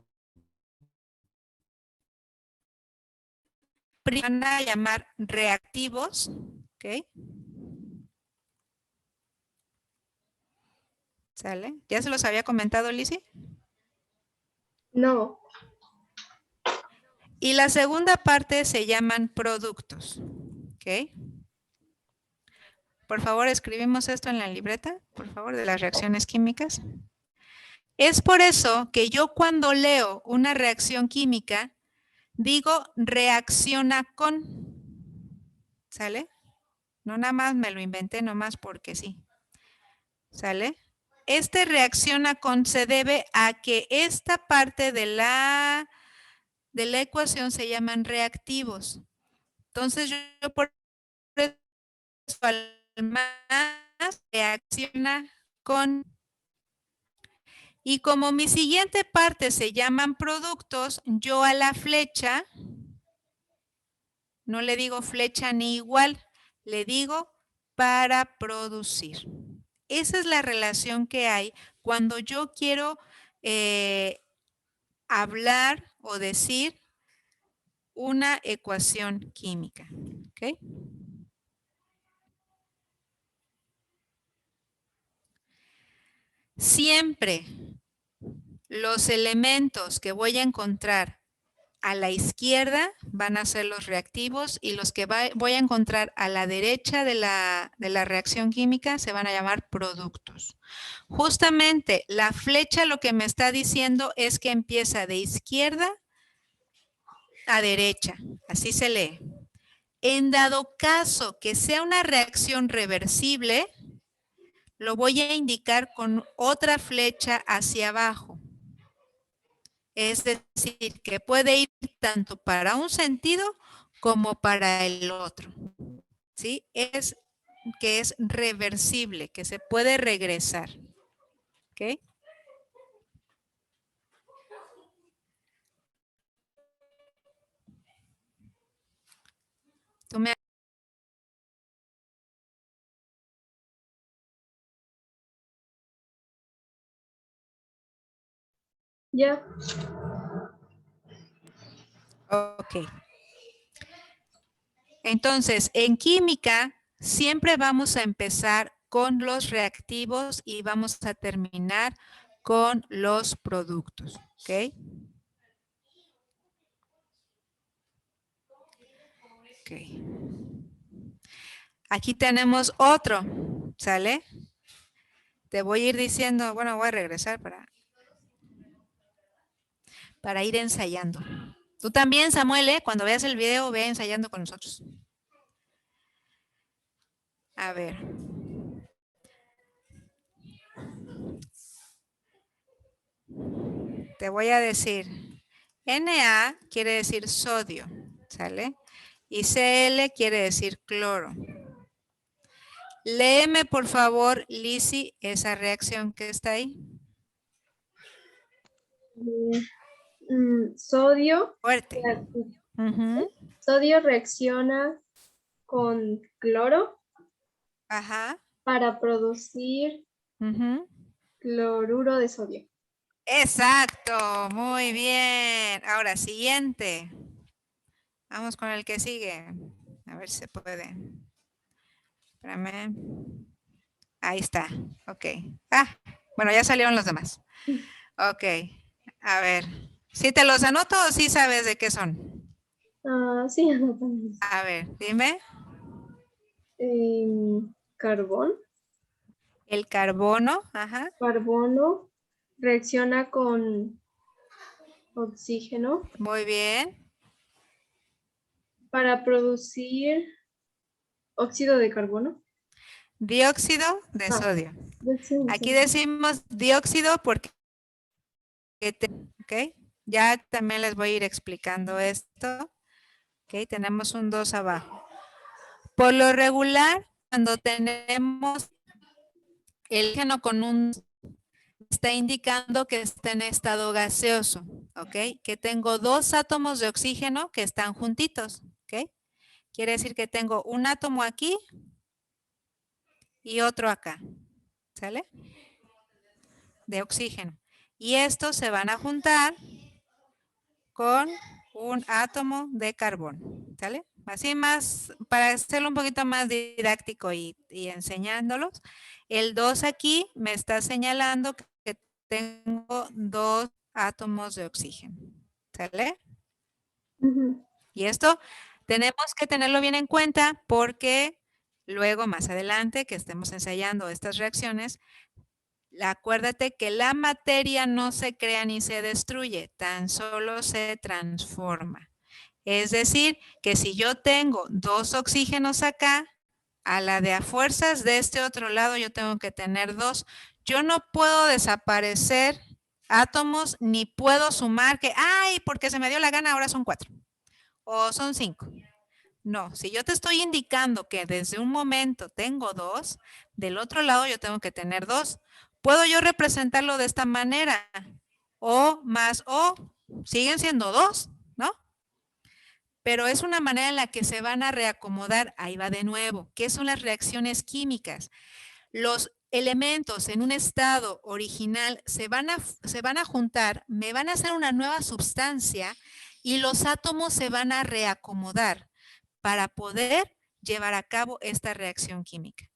Van a llamar reactivos, ¿ok? ¿Sale? ¿Ya se los había comentado, Lizzy? No. Y la segunda parte se llaman productos, ¿ok? Por favor, escribimos esto en la libreta, por favor, de las reacciones químicas. Es por eso que yo cuando leo una reacción química, digo reacciona con, ¿sale? No nada más me lo inventé, nomás porque sí, ¿sale? Este reacciona con se debe a que esta parte de la ecuación se llaman reactivos. Entonces yo por eso al más reacciona con. Y como mi siguiente parte se llaman productos, yo a la flecha no le digo flecha ni igual, le digo para producir. Esa es la relación que hay cuando yo quiero hablar o decir una ecuación química. ¿Ok? Siempre los elementos que voy a encontrar a la izquierda van a ser los reactivos y los que voy a encontrar a la derecha de la reacción química se van a llamar productos. Justamente la flecha lo que me está diciendo es que empieza de izquierda a derecha, así se lee. En dado caso que sea una reacción reversible, lo voy a indicar con otra flecha hacia abajo. Es decir, que puede ir tanto para un sentido como para el otro. ¿Sí? Es que es reversible, que se puede regresar. ¿Ok? ¿Tú me... Ya. Ok. Entonces, en química siempre vamos a empezar con los reactivos y vamos a terminar con los productos. ¿Ok? Ok. Aquí tenemos otro, ¿sale? Te voy a ir diciendo, bueno, voy a regresar para ir ensayando. Tú también, Samuel, cuando veas el video, ve ensayando con nosotros. A ver. Te voy a decir, Na quiere decir sodio, ¿sale? Y Cl quiere decir cloro. Léeme, por favor, Lizzy, esa reacción que está ahí. Sodio. Fuerte. Sodio reacciona con cloro Ajá. para producir cloruro de sodio. Exacto, muy bien. Ahora, siguiente. Vamos con el que sigue. A ver si se puede. Espérame. Ahí está. Ok. Ah, bueno, ya salieron los demás. Ok. A ver. ¿Sí te los anoto o sí sabes de qué son? Sí, A ver, dime. Carbón. El carbono. Ajá. Carbono reacciona con oxígeno Muy bien. para producir óxido de carbono. Dióxido de sodio. Dióxido de Aquí sodio. decimos dióxido porque ok. Ya también les voy a ir explicando esto. Ok, tenemos un 2 abajo. Por lo regular, cuando tenemos el oxígeno con un está indicando que está en estado gaseoso, ¿ok? Que tengo dos átomos de oxígeno que están juntitos, ¿ok? Quiere decir que tengo un átomo aquí y otro acá, ¿sale? de oxígeno. Y estos se van a juntar con un átomo de carbón. ¿Sale? Así más, para hacerlo un poquito más didáctico y enseñándolos. El 2 aquí me está señalando que tengo 2 átomos de oxígeno. ¿Sale? Y esto tenemos que tenerlo bien en cuenta porque luego, más adelante, que estemos ensayando estas reacciones, acuérdate que la materia no se crea ni se destruye, tan solo se transforma. Es decir, que si yo tengo 2 oxígenos acá, a la de a fuerzas de este otro lado yo tengo que tener 2. Yo no puedo desaparecer átomos ni puedo sumar que, ay, porque se me dio la gana, ahora son 4 o son 5. No, si yo te estoy indicando que desde un momento tengo 2, del otro lado yo tengo que tener 2. Puedo yo representarlo de esta manera. O más O, siguen siendo 2, ¿no? Pero es una manera en la que se van a reacomodar. Ahí va de nuevo. ¿Qué son las reacciones químicas? Los elementos en un estado original se van a juntar, me van a hacer una nueva sustancia y los átomos se van a reacomodar para poder llevar a cabo esta reacción química.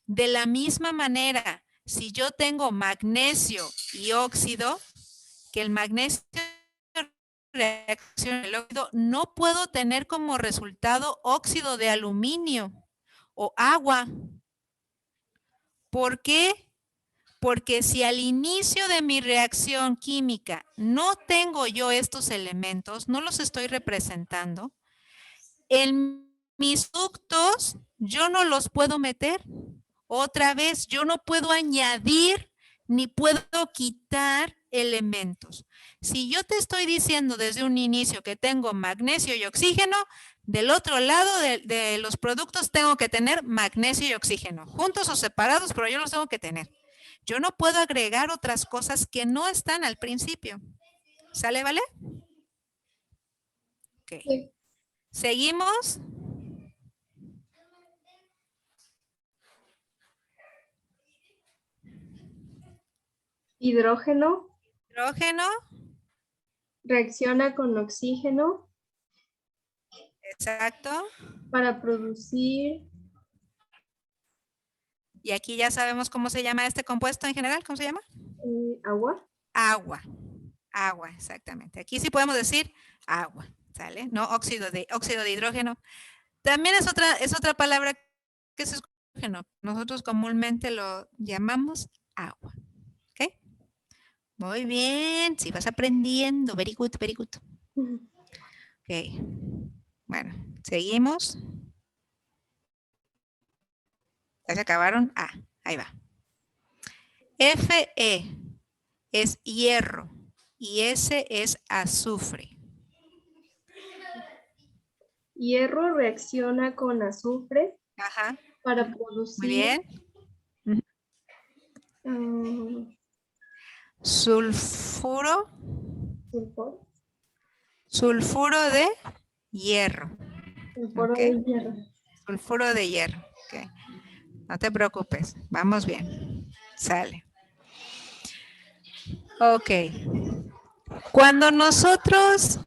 De la misma manera, si yo tengo magnesio y óxido, que el magnesio reacciona el óxido, no puedo tener como resultado óxido de aluminio o agua. ¿Por qué? Porque si al inicio de mi reacción química no tengo yo estos elementos, no los estoy representando, en mis ductos yo no los puedo meter. Otra vez, yo no puedo añadir ni puedo quitar elementos. Si yo te estoy diciendo desde un inicio que tengo magnesio y oxígeno, del otro lado de los productos tengo que tener magnesio y oxígeno, juntos o separados, pero yo los tengo que tener. Yo no puedo agregar otras cosas que no están al principio. ¿Sale, vale? Ok. Sí. ¿Seguimos? Hidrógeno Hidrógeno. reacciona con oxígeno Exacto. para producir Y aquí ya sabemos cómo se llama este compuesto en general. ¿Cómo se llama? agua. Agua. Agua, exactamente. Aquí sí podemos decir agua, ¿sale? No óxido de hidrógeno. También es otra palabra que es hidrógeno. Nosotros comúnmente lo llamamos agua. ¿Ok? Muy bien. Sí, vas aprendiendo. Very good, very good. Ok. Bueno, seguimos. ¿Ya se acabaron? Ah, ahí va. Fe es hierro y S es azufre. Hierro reacciona con azufre Ajá. para Muy producir bien. Sulfuro. sulfuro. Sulfuro de hierro. Sulfuro Ok. de hierro. Sulfuro de hierro. Okay. No te preocupes. Vamos bien. Sale. Ok. Cuando nosotros,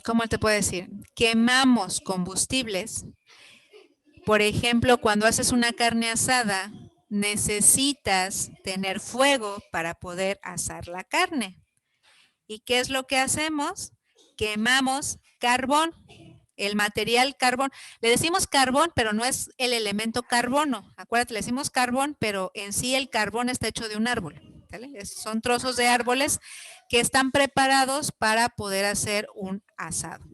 ¿cómo te puedo decir? Quemamos combustibles. Por ejemplo, cuando haces una carne asada, necesitas tener fuego para poder asar la carne. ¿Y qué es lo que hacemos? Quemamos carbón, el material carbón. Le decimos carbón, pero no es el elemento carbono. Acuérdate, le decimos carbón, pero en sí el carbón está hecho de un árbol. ¿Vale? Son trozos de árboles que están preparados para poder hacer un asado.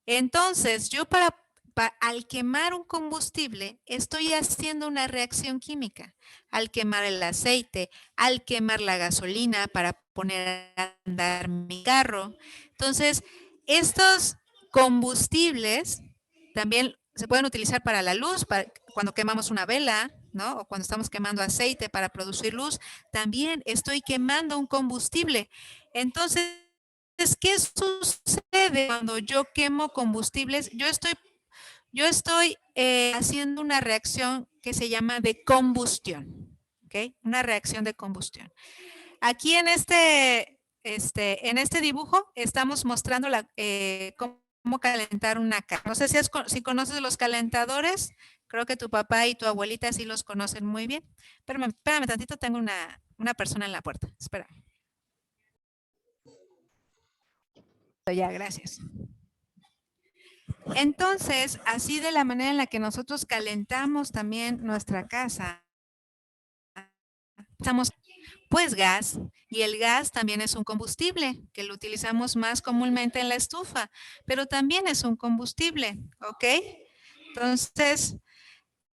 Entonces, yo al quemar un combustible, estoy haciendo una reacción química. Al quemar el aceite, al quemar la gasolina para poner a andar mi carro. Entonces, estos combustibles también se pueden utilizar para la luz, cuando quemamos una vela, ¿no? O cuando estamos quemando aceite para producir luz, también estoy quemando un combustible. Entonces, ¿qué sucede cuando yo quemo combustibles? Yo estoy haciendo una reacción que se llama de combustión, ¿ok? Una reacción de combustión. Aquí en en este dibujo estamos mostrando cómo calentar una casa. No sé si conoces los calentadores. Creo que tu papá y tu abuelita sí los conocen muy bien. Pero espérame tantito, tengo una persona en la puerta. Espera. Ya, gracias. Entonces, así de la manera en la que nosotros calentamos también nuestra casa, usamos pues gas, y el gas también es un combustible que lo utilizamos más comúnmente en la estufa, pero también es un combustible, ¿ok? Entonces,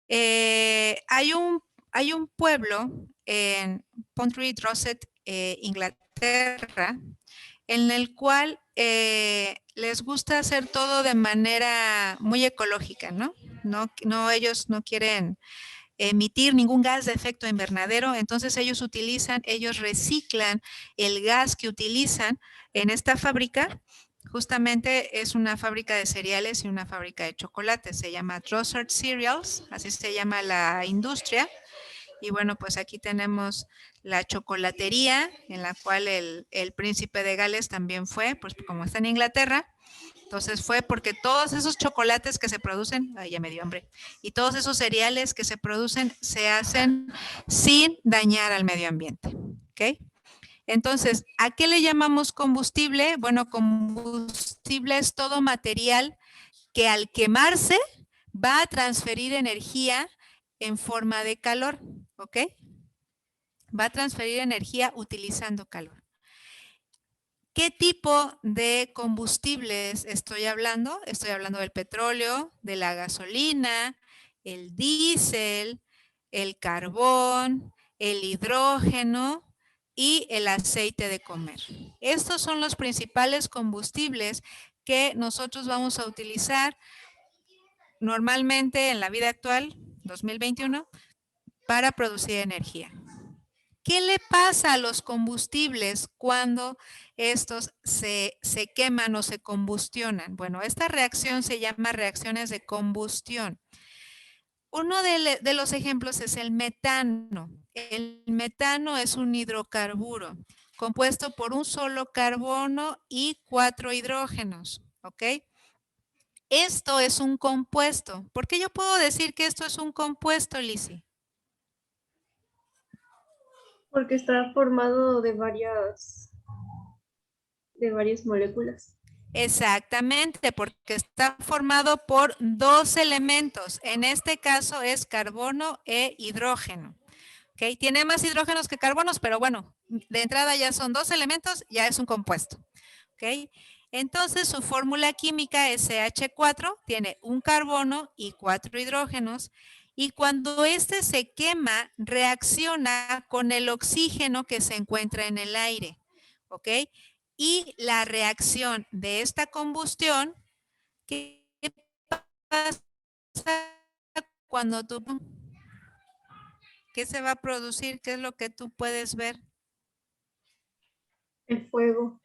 hay un pueblo en Pontry-Dorset, Inglaterra, en el cual les gusta hacer todo de manera muy ecológica, ¿no? Ellos no quieren emitir ningún gas de efecto invernadero, entonces ellos reciclan el gas que utilizan en esta fábrica. Justamente es una fábrica de cereales y una fábrica de chocolate, se llama Trossard Cereals, así se llama la industria. Y bueno, pues aquí tenemos la chocolatería, en la cual el príncipe de Gales también fue, pues como está en Inglaterra. Entonces fue porque todos esos chocolates que se producen, ay, ya me dio hambre, y todos esos cereales que se producen se hacen sin dañar al medio ambiente, ¿ok? Entonces, ¿a qué le llamamos combustible? Bueno, combustible es todo material que al quemarse va a transferir energía en forma de calor, ¿ok? Va a transferir energía utilizando calor. ¿Qué tipo de combustibles estoy hablando? Estoy hablando del petróleo, de la gasolina, el diésel, el carbón, el hidrógeno y el aceite de comer. Estos son los principales combustibles que nosotros vamos a utilizar normalmente en la vida actual, 2021, para producir energía. ¿Qué le pasa a los combustibles cuando estos se queman o se combustionan? Bueno, esta reacción se llama reacciones de combustión. Uno de los ejemplos es el metano. El metano es un hidrocarburo compuesto por un solo carbono y 4 hidrógenos, ¿ok? Esto es un compuesto. ¿Por qué yo puedo decir que esto es un compuesto, Lizzy? Porque está formado de varias moléculas. Exactamente, porque está formado por 2 elementos. En este caso es carbono e hidrógeno. ¿Okay? Tiene más hidrógenos que carbonos, pero bueno, de entrada ya son 2 elementos, ya es un compuesto. ¿Okay? Entonces su fórmula química es CH4, tiene un carbono y 4 hidrógenos. Y cuando este se quema, reacciona con el oxígeno que se encuentra en el aire. ¿Ok? Y la reacción de esta combustión, ¿qué pasa cuando ¿qué se va a producir? ¿Qué es lo que tú puedes ver? El fuego.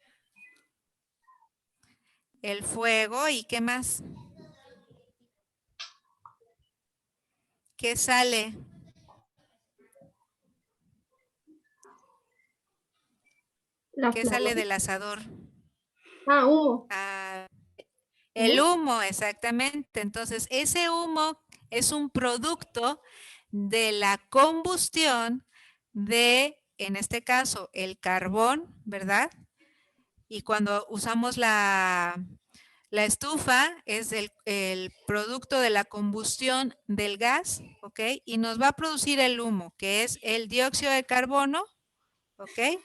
El fuego, ¿y qué más? ¿Qué sale? ¿Qué sale del asador? Humo. El humo, exactamente. Entonces, ese humo es un producto de la combustión de, en este caso, el carbón, ¿verdad? Y cuando usamos la estufa, es el producto de la combustión del gas, ¿ok? Y nos va a producir el humo, que es el dióxido de carbono, ¿ok?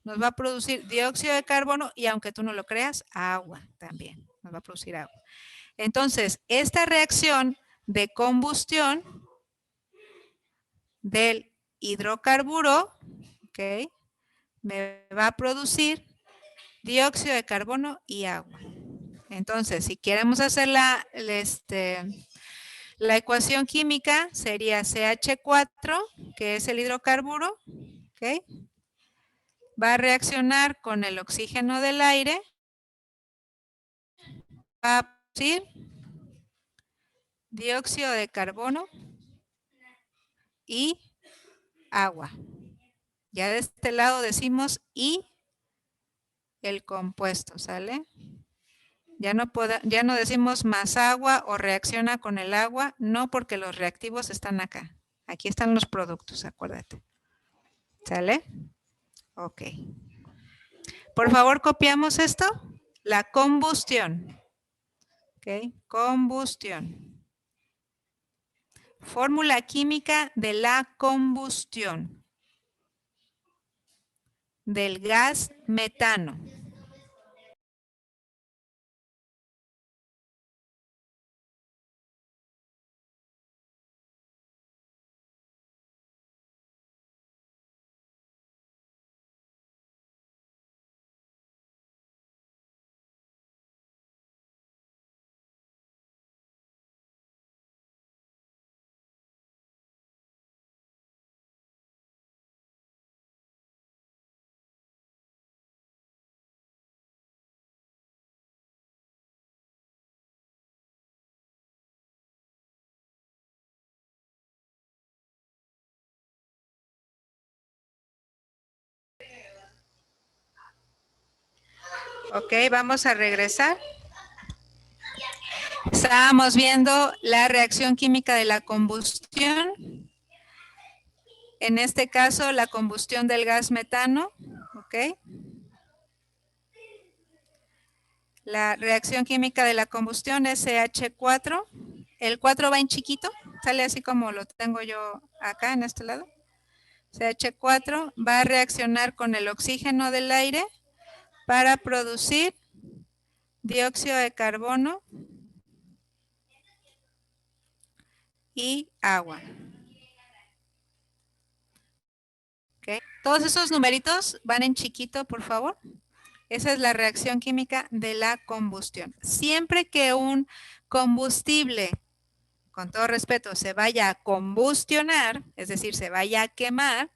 Nos va a producir dióxido de carbono y, aunque tú no lo creas, agua también. Nos va a producir agua. Entonces, esta reacción de combustión del hidrocarburo, ¿ok? Me va a producir dióxido de carbono y agua. Entonces, si queremos hacer La ecuación química sería CH4, que es el hidrocarburo, ¿ok? Va a reaccionar con el oxígeno del aire, va a producir dióxido de carbono y agua. Ya de este lado decimos y el compuesto, ¿sale? Ya no decimos más agua o reacciona con el agua, no, porque los reactivos están acá. Aquí están los productos, acuérdate. ¿Sale? Ok. Por favor, copiamos esto. La combustión. ¿Ok? Combustión. Fórmula química de la combustión del gas metano. Ok, vamos a regresar. Estábamos viendo la reacción química de la combustión. En este caso, la combustión del gas metano. Ok. La reacción química de la combustión es CH4. El 4 va en chiquito, sale así como lo tengo yo acá en este lado. CH4 va a reaccionar con el oxígeno del aire para producir dióxido de carbono y agua. ¿Okay? Todos esos numeritos van en chiquito, por favor. Esa es la reacción química de la combustión. Siempre que un combustible, con todo respeto, se vaya a combustionar, es decir, se vaya a quemar,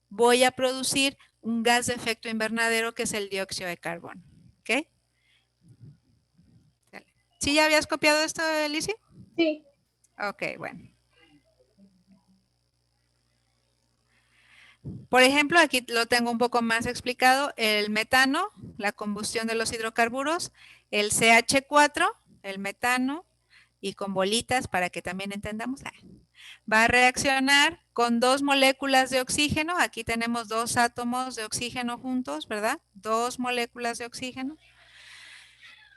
voy a producir un gas de efecto invernadero que es el dióxido de carbono. ¿Ok? ¿Sí ya habías copiado esto, Lizzy? Sí. Ok, bueno. Por ejemplo, aquí lo tengo un poco más explicado, el metano, la combustión de los hidrocarburos, el CH4, el metano, y con bolitas para que también entendamos, va a reaccionar con 2 moléculas de oxígeno, aquí tenemos 2 átomos de oxígeno juntos, ¿verdad? 2 moléculas de oxígeno,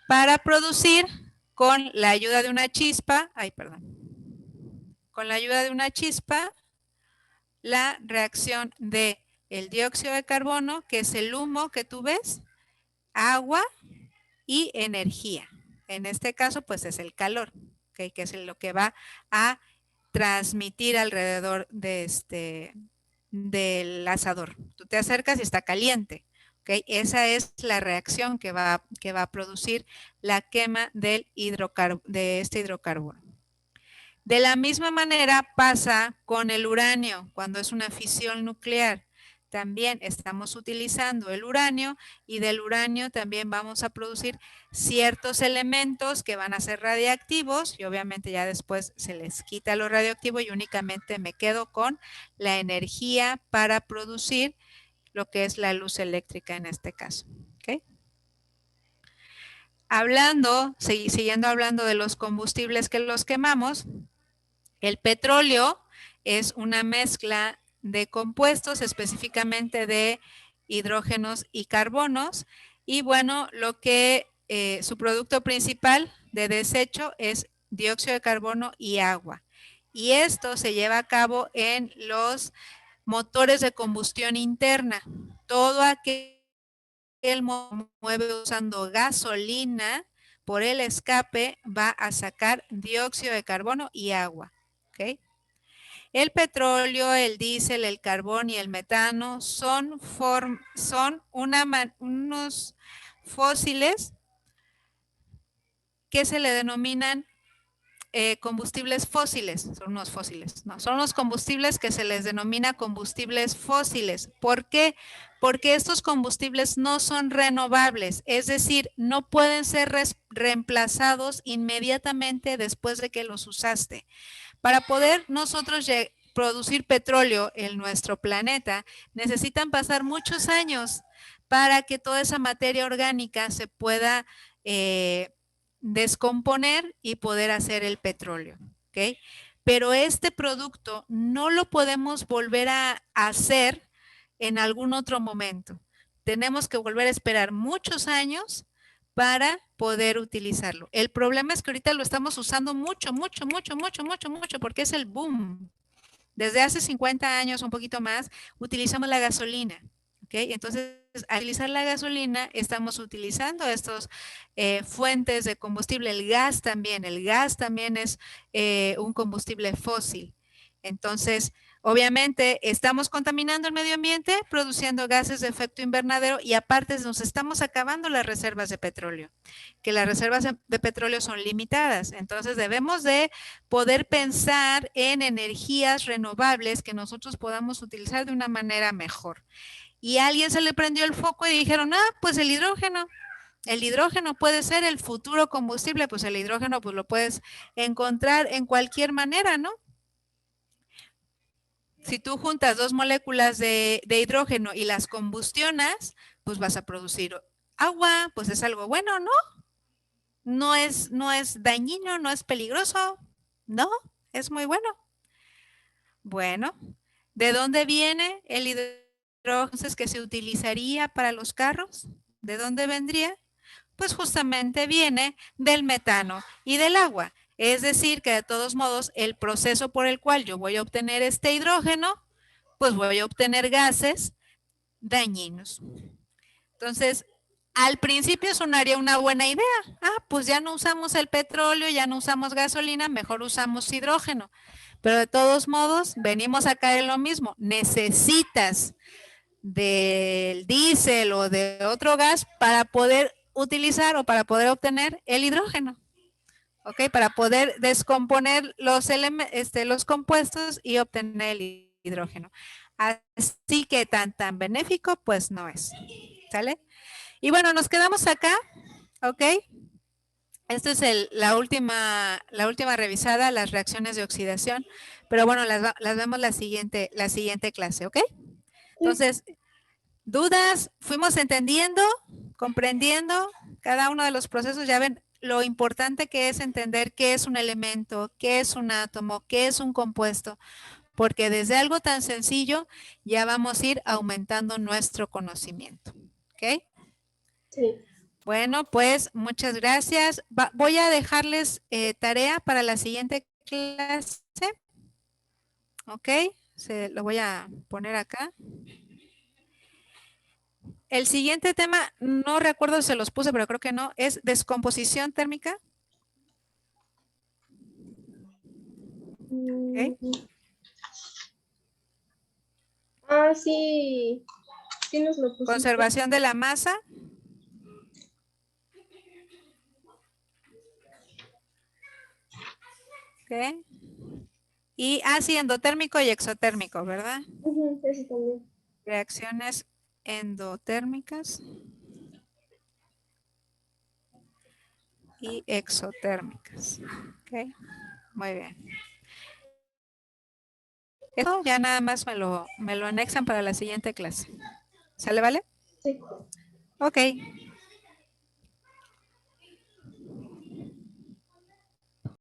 para producir con la ayuda de una chispa, con la ayuda de una chispa, la reacción de el dióxido de carbono, que es el humo que tú ves, agua y energía. En este caso, pues es el calor, ¿okay? Que es lo que va a transmitir alrededor de del asador. Tú te acercas y está caliente. ¿Okay? Esa es la reacción que va a producir la quema de este hidrocarburo. De la misma manera pasa con el uranio cuando es una fisión nuclear. También estamos utilizando el uranio y del uranio también vamos a producir ciertos elementos que van a ser radiactivos y obviamente ya después se les quita lo radioactivo y únicamente me quedo con la energía para producir lo que es la luz eléctrica en este caso. ¿Okay? Siguiendo hablando de los combustibles que los quemamos, el petróleo es una mezcla de compuestos, específicamente de hidrógenos y carbonos. Y bueno, su producto principal de desecho es dióxido de carbono y agua. Y esto se lleva a cabo en los motores de combustión interna. Todo aquel mueve usando gasolina por el escape va a sacar dióxido de carbono y agua. ¿Okay? El petróleo, el diésel, el carbón y el metano son unos fósiles que se le denominan combustibles fósiles, son unos fósiles, no, son unos combustibles que se les denomina combustibles fósiles. ¿Por qué? Porque estos combustibles no son renovables, es decir, no pueden ser reemplazados inmediatamente después de que los usaste. Para poder nosotros producir petróleo en nuestro planeta, necesitan pasar muchos años para que toda esa materia orgánica se pueda descomponer y poder hacer el petróleo, ¿ok? Pero este producto no lo podemos volver a hacer en algún otro momento. Tenemos que volver a esperar muchos años para poder utilizarlo. El problema es que ahorita lo estamos usando mucho, porque es el boom. Desde hace 50 años, un poquito más, utilizamos la gasolina. ¿Okay? Entonces, al utilizar la gasolina, estamos utilizando estos fuentes de combustible. El gas también es un combustible fósil. Entonces, obviamente, estamos contaminando el medio ambiente, produciendo gases de efecto invernadero y aparte nos estamos acabando las reservas de petróleo, que las reservas de petróleo son limitadas. Entonces, debemos de poder pensar en energías renovables que nosotros podamos utilizar de una manera mejor. Y a alguien se le prendió el foco y dijeron, pues el hidrógeno. El hidrógeno puede ser el futuro combustible, pues el hidrógeno pues lo puedes encontrar en cualquier manera, ¿no? Si tú juntas dos moléculas de hidrógeno y las combustionas, pues vas a producir agua, pues es algo bueno, ¿no? No es dañino, no es peligroso, no, es muy bueno. Bueno, ¿de dónde viene el hidrógeno que se utilizaría para los carros? ¿De dónde vendría? Pues justamente viene del metano y del agua. Es decir, que de todos modos, el proceso por el cual yo voy a obtener este hidrógeno, pues voy a obtener gases dañinos. Entonces, al principio sonaría una buena idea. Pues ya no usamos el petróleo, ya no usamos gasolina, mejor usamos hidrógeno. Pero de todos modos, venimos a caer en lo mismo. Necesitas del diésel o de otro gas para poder utilizar o para poder obtener el hidrógeno. ¿Ok? Para poder descomponer los compuestos y obtener el hidrógeno. Así que tan benéfico, pues no es. ¿Sale? Y bueno, nos quedamos acá. ¿Ok? Esta es la última revisada, las reacciones de oxidación. Pero bueno, las vemos la siguiente clase, ¿ok? Entonces, ¿dudas? ¿Fuimos entendiendo? ¿Comprendiendo cada uno de los procesos? Ya ven lo importante que es entender qué es un elemento, qué es un átomo, qué es un compuesto, porque desde algo tan sencillo ya vamos a ir aumentando nuestro conocimiento. ¿Ok? Sí. Bueno, pues muchas gracias. Voy a dejarles tarea para la siguiente clase. ¿Ok? Lo voy a poner acá. El siguiente tema, no recuerdo si se los puse, pero creo que no, es descomposición térmica. ¿Okay? Sí. Sí nos lo pusiste. Conservación de la masa. ¿Okay? Y sí, endotérmico y exotérmico, ¿verdad? Eso también. Reacciones endotérmicas y exotérmicas. ¿Okay? Muy bien. Esto ya nada más me lo anexan para la siguiente clase. ¿Sale, vale? Sí. Ok.